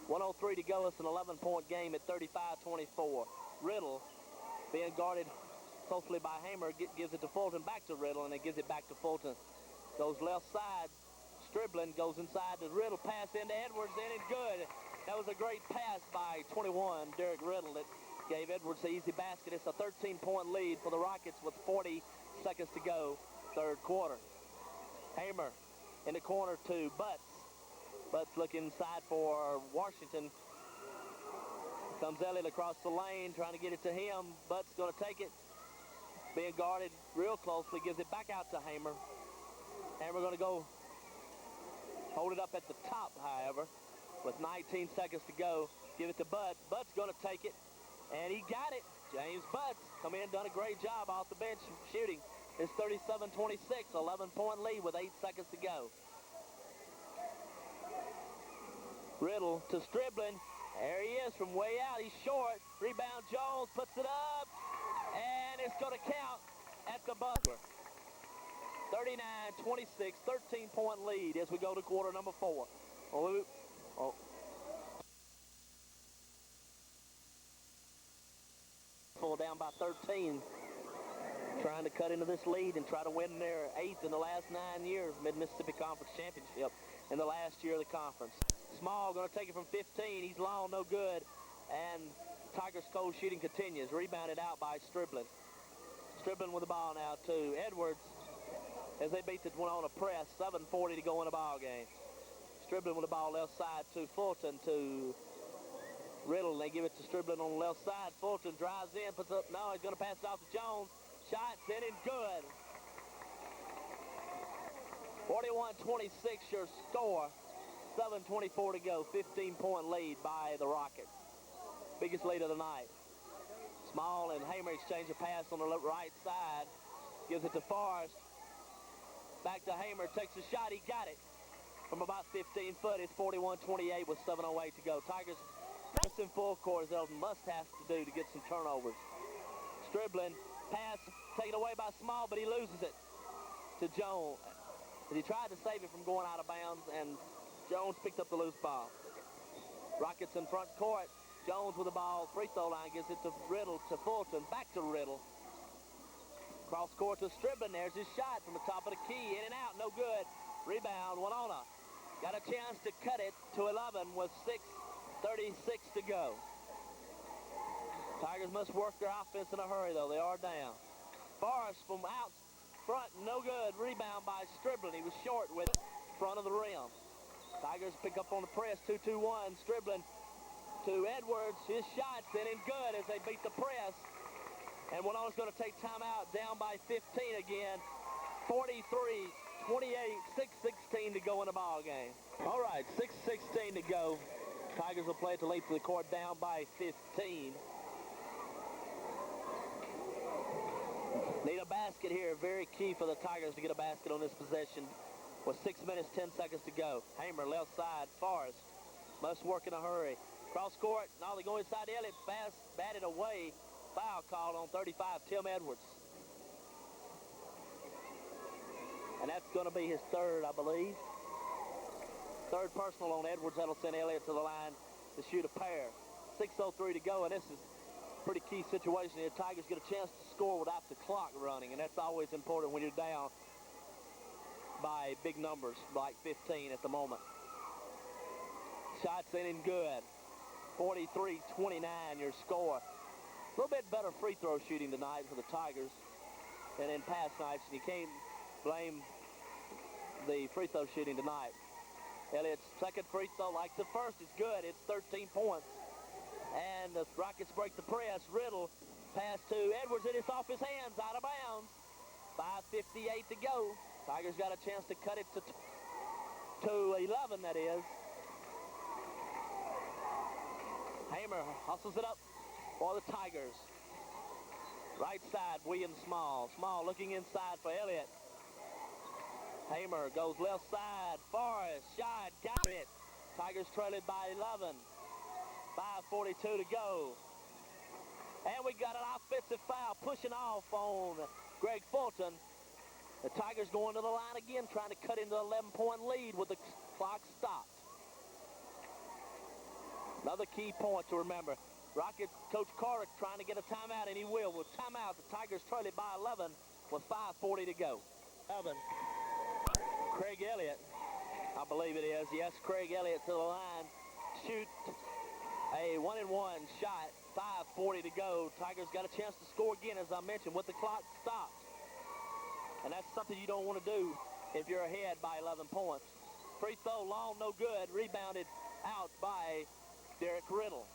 1:03 to go. It's an 11-point game at 35-24. Riddle being guarded closely by Hamer. Gives it to Fulton. Back to Riddle, and then gives it back to Fulton. Goes left side. Stribling goes inside to Riddle. Pass into Edwards, in and good. That was a great pass by 21, Derek Riddle, that gave Edwards the easy basket. It's a 13-point lead for the Rockets with 40 seconds to go, third quarter. Hamer in the corner to Butts. Butts looking inside for Washington. Comes Elliott across the lane, trying to get it to him. Butts going to take it. Being guarded real closely, gives it back out to Hamer. Hamer going to go hold it up at the top, however. With 19 seconds to go, give it to Butts. Butts going to take it, and he got it. James Butts come in, done a great job off the bench shooting. It's 37-26, 11-point lead with 8 seconds to go. Riddle to Stribling. There he is from way out. He's short. Rebound Jones puts it up, and it's going to count at the buzzer. 39-26, 13-point lead as we go to quarter number 4. Full down by 13, trying to cut into this lead and try to win their 8th in the last 9 years Mid-Mississippi Conference Championship in the last year of the conference. Small going to take it from 15. He's long, no good. And Tigers' cold shooting continues. Rebounded out by Stribling. Stribling with the ball now to Edwards as they beat the Winona press. 7:40 to go in the ball game. Stribling with the ball left side to Fulton to Riddle. They give it to Stribling on the left side. Fulton drives in, puts up. No, he's going to pass it off to Jones. Shots in and good. 41-26 your score. 7:24 to go. 15-point lead by the Rockets. Biggest lead of the night. Small and Hamer exchange a pass on the right side. Gives it to Forrest. Back to Hamer. Takes a shot. He got it. From about 15 foot. It's 41-28 with 7:08 to go. Tigers press in full court as they'll must have to do to get some turnovers. Stribbling. Pass taken away by Small, but he loses it to Jones. He tried to save it from going out of bounds, and Jones picked up the loose ball. Rockets in front court. Jones with the ball. Free throw line gives it to Riddle, to Fulton. Back to Riddle. Cross court to Stribbling. There's his shot from the top of the key. In and out. No good. Rebound. Winona. Got a chance to cut it to 11 with 6:36 to go. Tigers must work their offense in a hurry, though. They are down. Forrest from out front. No good. Rebound by Stribbling. He was short with front of the rim. Tigers pick up on the press. 2-2-1. Stribbling to Edwards. His shot's in and good as they beat the press. And Winona's going to take timeout, down by 15 again. 43-28, 6:16 to go in the ball game. All right, 6:16 to go. Tigers will play at the length of the court, down by 15. Need a basket here. Very key for the Tigers to get a basket on this possession with 6 minutes, 10 seconds to go. Hamer left side. Forrest must work in a hurry. Cross court. Now they go inside Elliott. Pass batted away. Foul called on 35, Tim Edwards. And that's going to be his third, I believe. Third personal on Edwards. That'll send Elliott to the line to shoot a pair. 6:03 to go, and this is a pretty key situation here. Tigers get a chance to score without the clock running, and that's always important when you're down by big numbers, like 15 at the moment. Shots in and good. 43-29 your score. A little bit better free throw shooting tonight for the Tigers than in past nights, and you can't blame the free throw shooting tonight. Elliott's second free throw, like the first, is good. It's 13 points. And the Rockets break the press. Riddle pass to Edwards, and it's off his hands, out of bounds. 5:58 to go. Tigers got a chance to cut it to 11, that is. Hamer hustles it up for the Tigers. Right side, William Small. Small looking inside for Elliott. Hamer goes left side. Forrest, shot, got it. Tigers trail it by 11. 5:42 to go. And we got an offensive foul pushing off on Greg Fulton. The Tigers going to the line again, trying to cut into an 11-point lead with the clock stopped. Another key point to remember. Rockets Coach Carter trying to get a timeout, and he will. With timeout, the Tigers trail it by 11 with 5:40 to go. 11. Craig Elliott, I believe it is. Yes, Craig Elliott to the line. Shoot a 1-and-1 shot. 5:40 to go. Tigers got a chance to score again, as I mentioned, with the clock stopped. And that's something you don't want to do if you're ahead by 11 points. Free throw long, no good. Rebounded out by Derek Riddle.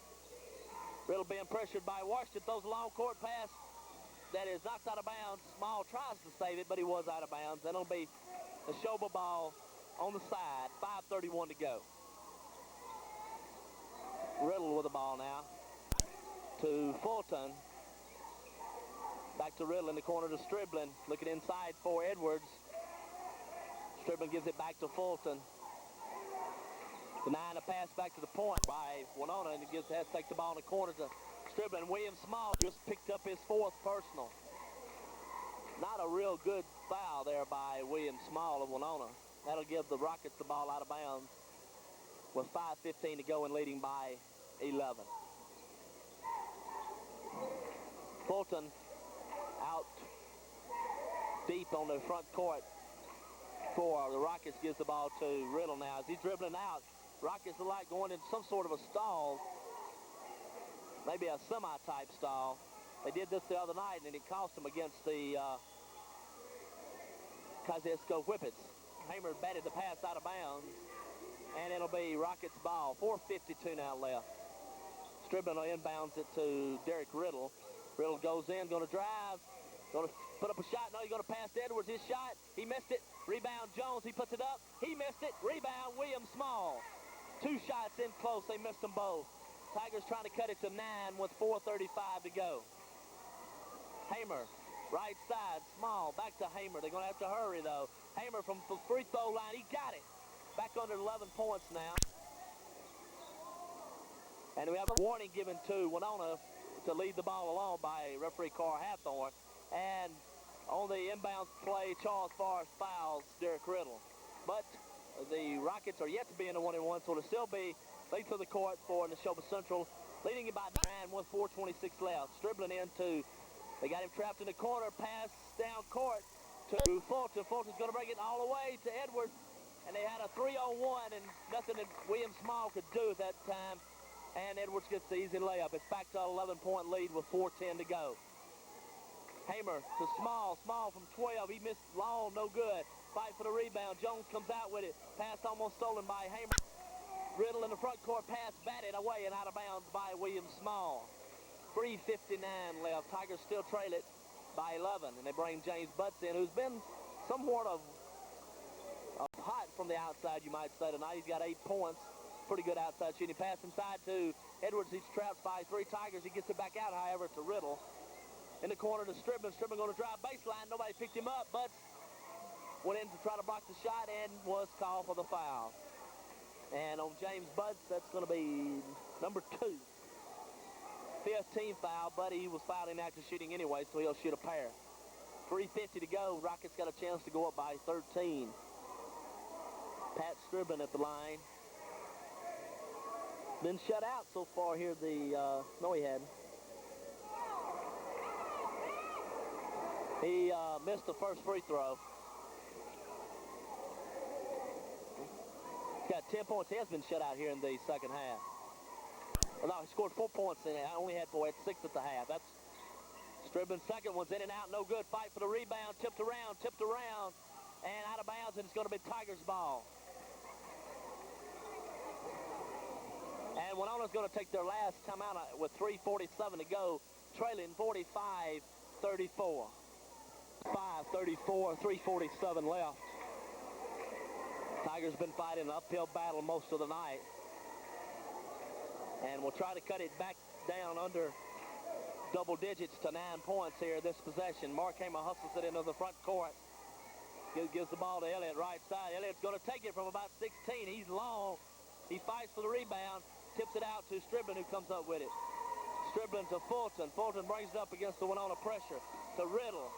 Riddle being pressured by Washington. Throws a long court pass that is knocked out of bounds. Small tries to save it, but he was out of bounds. And it'll be a Neshoba ball on the side. 5:31 to go. Riddle with the ball now to Fulton. Back to Riddle in the corner to Stribbling. Looking inside for Edwards. Stribbling gives it back to Fulton. Denying a pass back to the point by Winona, and he has to take the ball in the corner to Stribbling. William Small just picked up his fourth personal. Not a real good foul there by William Small of Winona. That'll give the Rockets the ball out of bounds with 5:15 to go and leading by 11. Fulton out deep on the front court for the Rockets. Gives the ball to Riddle now. As he's dribbling out, Rockets are like going into some sort of a stall, maybe a semi-type stall. They did this the other night, and it cost them against the Kosciuszko Whippets. Hamer batted the pass out of bounds, and it'll be Rockets ball. 4:52 now left. Stribbling inbounds it to Derek Riddle. Riddle goes in, going to drive, going to Put up a shot. No, he's going to pass to Edwards. His shot. He missed it. Rebound Jones. He puts it up. He missed it. Rebound Williams Small. 2 shots in close. They missed them both. Tigers trying to cut it to 9 with 4:35 to go. Hamer, right side, Small. Back to Hamer. They're going to have to hurry, though. Hamer from the free throw line. He got it. Back under 11 points now. And we have a warning given to Winona to lead the ball along by referee Carl Hathorn. And on the inbound play, Charles Forrest fouls Derek Riddle. But the Rockets are yet to be in the 1-and-1, so it'll still be late to the court for Neshoba Central, leading it by 9 with 4:26 left. Dribbling into, they got him trapped in the corner, pass down court to Fulton. Fulton's going to bring it all the way to Edwards, and they had a 3-on-1, and nothing that William Small could do at that time, and Edwards gets the easy layup. It's back to an 11-point lead with 4:10 to go. Hamer to Small. Small from 12. He missed long, no good. Fight for the rebound. Jones comes out with it. Pass almost stolen by Hamer. Riddle in the front court. Pass batted away and out of bounds by William Small. 3:59 left. Tigers still trail it by 11. And they bring James Butts in, who's been somewhat of hot from the outside, you might say, tonight. He's got 8 points. Pretty good outside shooting. Pass inside to Edwards. He's trapped by 3 Tigers. He gets it back out, however, to Riddle. In the corner to Striblin. Striblin going to drive baseline. Nobody picked him up, but went in to try to block the shot and was called for the foul. And on James Butts, that's going to be number 2. 5th team foul, but he was fouled in active shooting anyway, so he'll shoot a pair. 3:50 to go. Rockets got a chance to go up by 13. Pat Striblin at the line. Been shut out so far here. No, he hadn't. He missed the first free throw. He's got 10 points. He has been shut out here in the second half. Well, no, he scored 4 points in it. I only had 4. Had 6 at the half. That's Striblin's second one's in and out. No good. Fight for the rebound. Tipped around, and out of bounds, and it's going to be Tigers' ball. And Winona's going to take their last timeout with 3:47 to go, trailing 45-34. 5:34, 3:47 left. Tigers been fighting an uphill battle most of the night. And we'll try to cut it back down under double digits to 9 points here this possession. Mark Hamer hustles it into the front court. Gives the ball to Elliott, right side. Elliott's going to take it from about 16. He's long. He fights for the rebound. Tips it out to Striblin, who comes up with it. Striblin to Fulton. Fulton brings it up against the Winona pressure. To Riddle.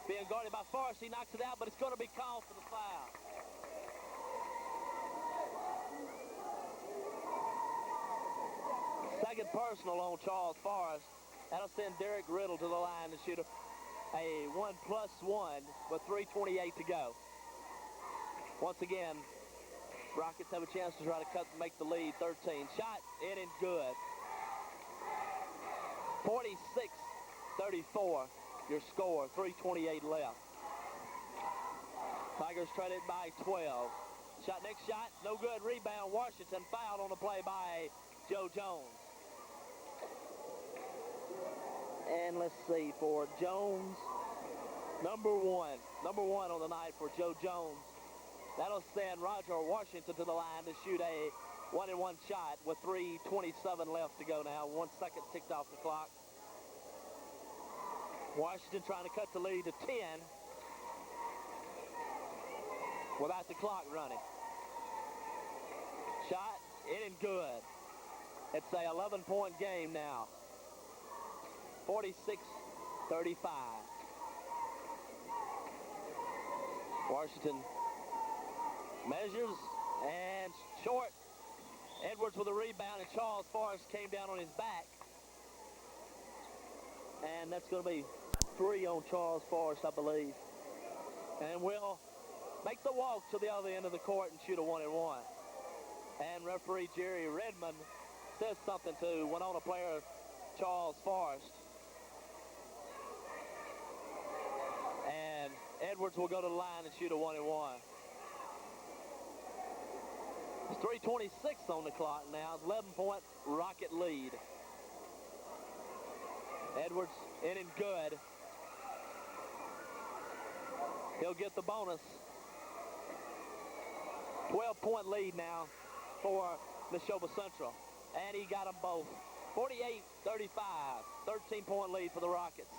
Being guarded by Forrest, he knocks it out, but it's going to be called for the foul. Second personal on Charles Forrest. That'll send Derek Riddle to the line to shoot a 1+1 with 3:28 to go. Once again, Rockets have a chance to try to make the lead. 13. Shot in and good. 46-34. Your score, 3:28 left. Tigers trail it by 12. Next shot, no good. Rebound, Washington fouled on the play by Joe Jones. And let's see, for Jones, number one on the night for Joe Jones. That'll send Roger Washington to the line to shoot a 1-and-1 shot with 3:27 left to go now. 1 second ticked off the clock. Washington trying to cut the lead to 10 without the clock running. Shot in and good. It's a 11-point game now. 46-35. Washington measures and short. Edwards with a rebound, and Charles Forrest came down on his back. And that's going to be 3 on Charles Forrest, I believe. And we'll make the walk to the other end of the court and shoot a 1-and-1. And referee Jerry Redmond says something to Winona player Charles Forrest. And Edwards will go to the line and shoot a 1-and-1. It's 3:26 on the clock now. 11-point Rocket lead. Edwards in and good. He'll get the bonus. 12-point lead now for Neshoba Central. And he got them both. 48-35, 13-point lead for the Rockets.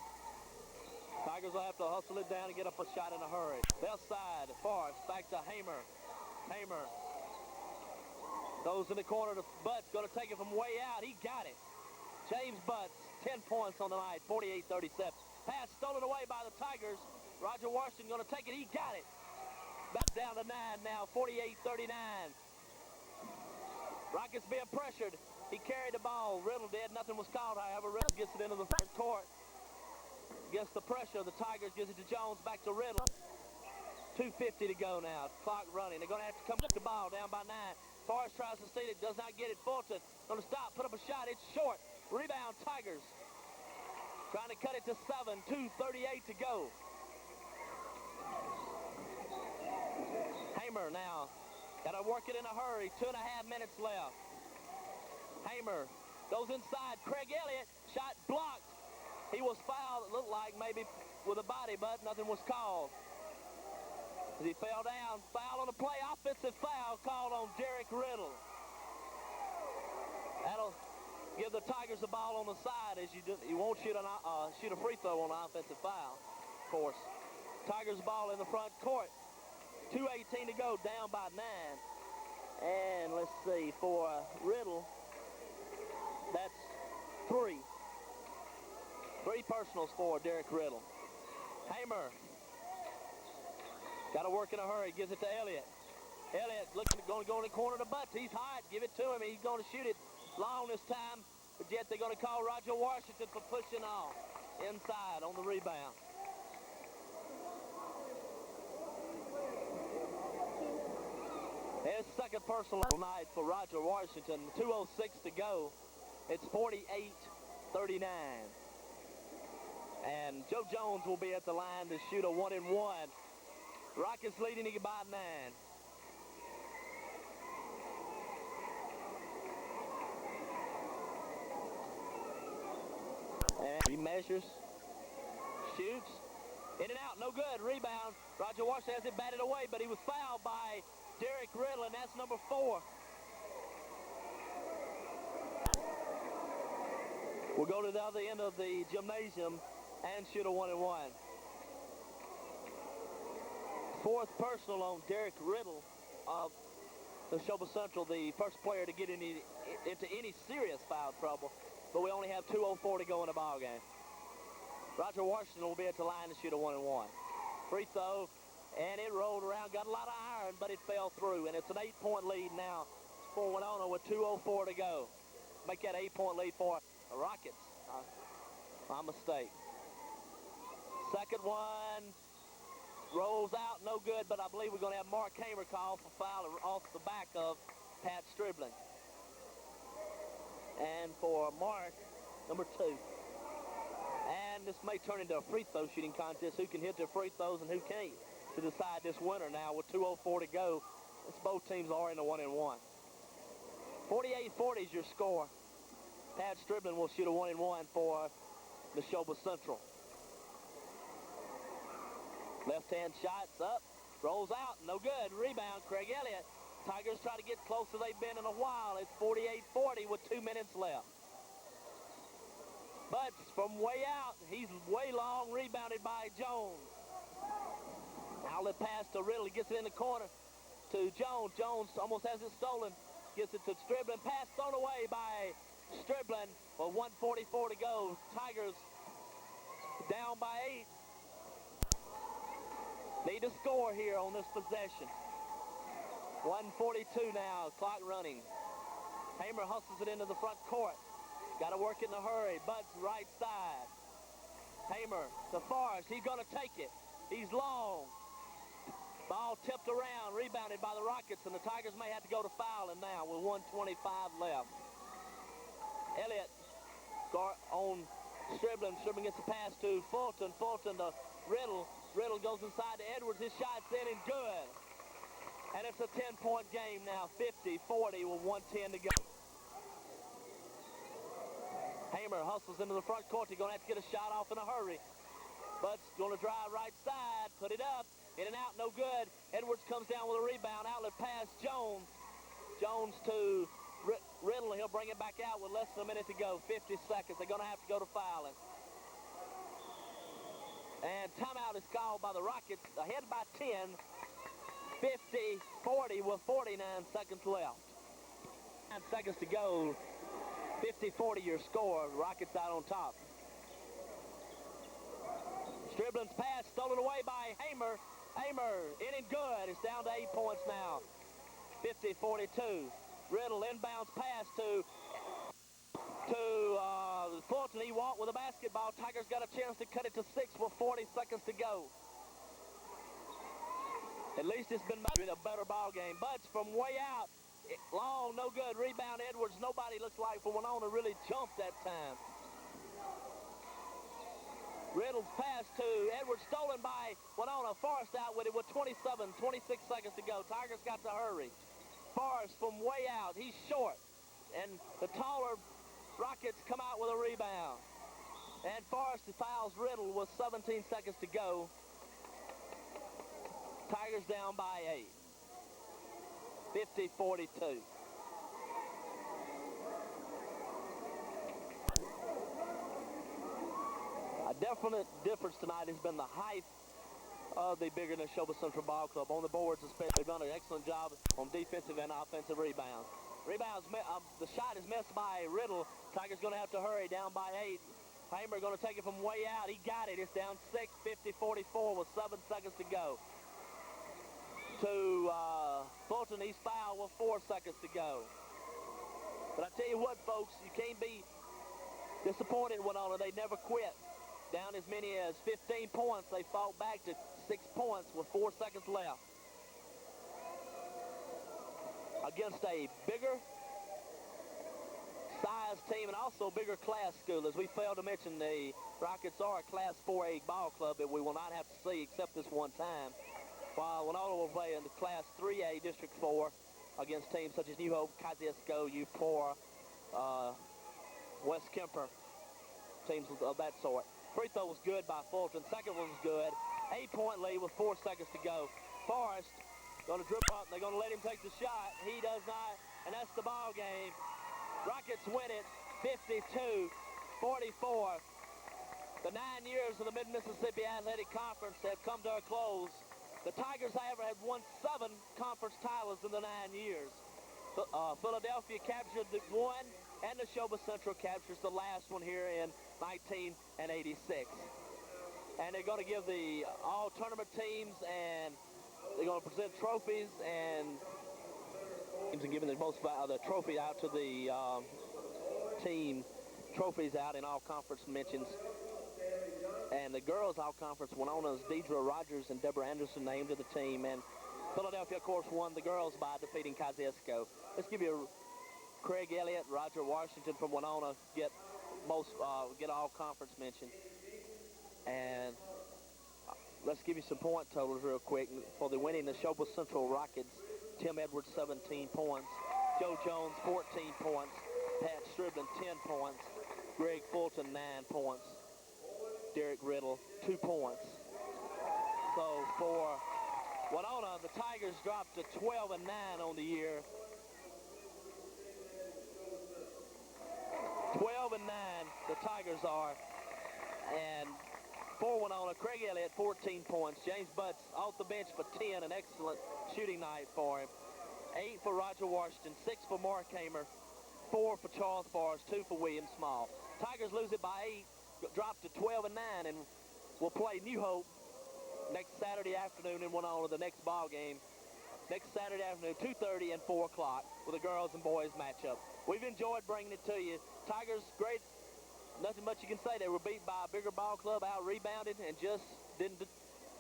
Tigers will have to hustle it down and get up a shot in a hurry. Left side, Forrest, back to Hamer. Hamer goes in the corner to Butts, going to take it from way out. He got it. James Butts, 10 points on the night, 48-37. Pass stolen away by the Tigers. Roger Washington going to take it. He got it. Back down to 9 now, 48-39. Rockets being pressured. He carried the ball. Riddle did. Nothing was called, however. Riddle gets it into the front court. Against the pressure, the Tigers gives it to Jones, back to Riddle. 2:50 to go now. Clock running. They're going to have to come with the ball down by 9. Forrest tries to steal it, does not get it. Fulton going to stop, put up a shot. It's short. Rebound, Tigers. Trying to cut it to 7. 2:38 to go. Hamer now. Got to work it in a hurry. 2.5 minutes left. Hamer goes inside. Craig Elliott. Shot blocked. He was fouled, it looked like, maybe with a body, but nothing was called. As he fell down, foul on the play, offensive foul called on Derek Riddle. That'll give the Tigers the ball on the side, as you won't shoot a free throw on an offensive foul, of course. Tigers ball in the front court. 2:18 to go, down by 9. And let's see, for Riddle, that's 3. 3 personals for Derek Riddle. Hamer. Got to work in a hurry. Gives it to Elliott. Elliott looking, going to go in the corner to Butts. He's hot. Give it to him. He's going to shoot it long this time. But yet they're going to call Roger Washington for pushing off inside on the rebound. His second personal night for Roger Washington. 2:06 to go. It's 48-39. And Joe Jones will be at the line to shoot a 1-and-1. Rockets leading it by 9. And he measures, shoots, in and out, no good. Rebound. Roger Washington has it batted away, but he was fouled by Derek Riddle, and that's number 4. We'll go to the other end of the gymnasium and shoot a 1-and-1. 4th personal on Derek Riddle of Neshoba Central, the first player to get into any serious foul trouble, but we only have 2:04 to go in the ball game. Roger Washington will be at the line to shoot a 1-and-1. Free throw, and it rolled around, got a lot of iron, but it fell through, and it's an 8-point lead now for Winona with 2:04 to go. Make that 8-point lead for the Rockets. My mistake. Second one rolls out, no good, but I believe we're going to have Mark Hamer called for foul off the back of Pat Stribling. And for Mark, number 2. And this may turn into a free throw shooting contest. Who can hit their free throws and who can't to decide this winner now with 2:04 to go. It's both teams are in a 1-and-1. 48-40 is your score. Pat Stribling will shoot a 1-and-1 for Neshoba Central. Left-hand shots up, rolls out, no good. Rebound, Craig Elliott. Tigers try to get closer they've been in a while. It's 48-40 with 2 minutes left. But from way out, he's way long, rebounded by Jones. Outlet pass to Riddle, he gets it in the corner to Jones. Jones almost has it stolen, gets it to Stribling. Pass thrown away by Stribling with 1:44 to go. Tigers down by 8. Need to score here on this possession. 1:42 now, clock running. Hamer hustles it into the front court. Got to work in a hurry. Butts right side. Hamer to Forrest. He's going to take it. He's long. Ball tipped around, rebounded by the Rockets, and the Tigers may have to go to fouling now with 1:25 left. Elliott on Stribling. Stribling gets a pass to Fulton. Fulton to Riddle. Riddle goes inside to Edwards. His shot's in and good. And it's a 10-point game now, 50-40 with 1:10 to go. Hamer hustles into the front court. He's going to have to get a shot off in a hurry. Butts going to drive right side, put it up. In and out, no good. Edwards comes down with a rebound. Outlet pass, Jones. Jones to Riddle. He'll bring it back out with less than a minute to go. 50 seconds. They're going to have to go to fouling. And timeout is called by the Rockets. Ahead by 10. 50-40 with 49 seconds left. 9 seconds to go. 50-40 your score. Rockets out on top. Stribling's pass stolen away by Hamer. Hamer in and good. It's down to 8 points now. 50-42. Riddle inbounds pass to Fulton. He walked with a basketball. Tigers got a chance to cut it to 6 with 40 seconds to go. At least it's been a better ball game. Butts from way out. Long, no good. Rebound, Edwards. Nobody looks like for Winona really jumped that time. Riddle's pass to Edwards, stolen by Winona. Forrest out with it with 26 seconds to go. Tigers got to hurry. Forrest from way out. He's short. And the taller Rockets come out with a rebound. And Forrest fouls Riddle with 17 seconds to go. Tigers down by 8. 50-42. A definite difference tonight has been the height of the bigger Neshoba Central Ball Club. On the boards especially, they've done an excellent job on defensive and offensive rebounds. The shot is missed by Riddle. Tigers going to have to hurry, down by 8. Hamer going to take it from way out. He got it. It's down 6, 50-44 with 7 seconds to go. To Fulton, he's fouled with 4 seconds to go. But I tell you what, folks, you can't be disappointed with Winona. They never quit. Down as many as 15 points. They fought back to 6 points with 4 seconds left. Against a bigger size team and also bigger class school. As we failed to mention, the Rockets are a Class 4A ball club that we will not have to see except this one time. While Winona will play in the Class 3A District 4 against teams such as New Hope, Kosciuszko, Upora, West Kemper, teams of that sort. Free throw was good by Fulton. Second one was good. 8-point lead with 4 seconds to go. Forrest going to drip up. They're going to let him take the shot. He does not, and that's the ball game. Rockets win it 52-44. The 9 years of the Mid-Mississippi Athletic Conference have come to a close. The Tigers, however, have won 7 conference titles in the 9 years. Philadelphia captured the 1, and Neshoba Central captures the last one here in 1986. And they're going to give the all-tournament teams, and they're going to present trophies and giving the trophy out to the team trophies out in all conference mentions. And the girls all conference, Winona's Deidre Rogers and Deborah Anderson named to the team. And Philadelphia, of course, won the girls by defeating Kosciuszko. Let's give you Craig Elliott, Roger Washington from Winona get all conference mention. And let's give you some point totals real quick. For the winning Neshoba Central Rockets, Tim Edwards, 17 points. Joe Jones, 14 points. Pat Striblin, 10 points. Greg Fulton, 9 points. Derek Riddle, 2 points. So for Winona, the Tigers dropped to 12-9 on the year. 12-9, the Tigers are. And for Winona, Craig Elliott, 14 points. James Butts off the bench for 10, an excellent shooting night for him. 8 for Roger Washington, 6 for Mark Hamer, 4 for Charles Forrest, 2 for William Small. Tigers lose it by 8, drop to 12-9, and will play New Hope next Saturday afternoon in Winona, the next ball game. Next Saturday afternoon, 2:30 and 4 o'clock with a girls and boys matchup. We've enjoyed bringing it to you. Tigers, great. Nothing much you can say. They were beat by a bigger ball club, out-rebounded, and just didn't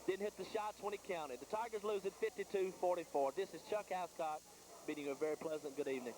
hit the shots when it counted. The Tigers lose it 52-44. This is Chuck Ascot bidding you a very pleasant good evening.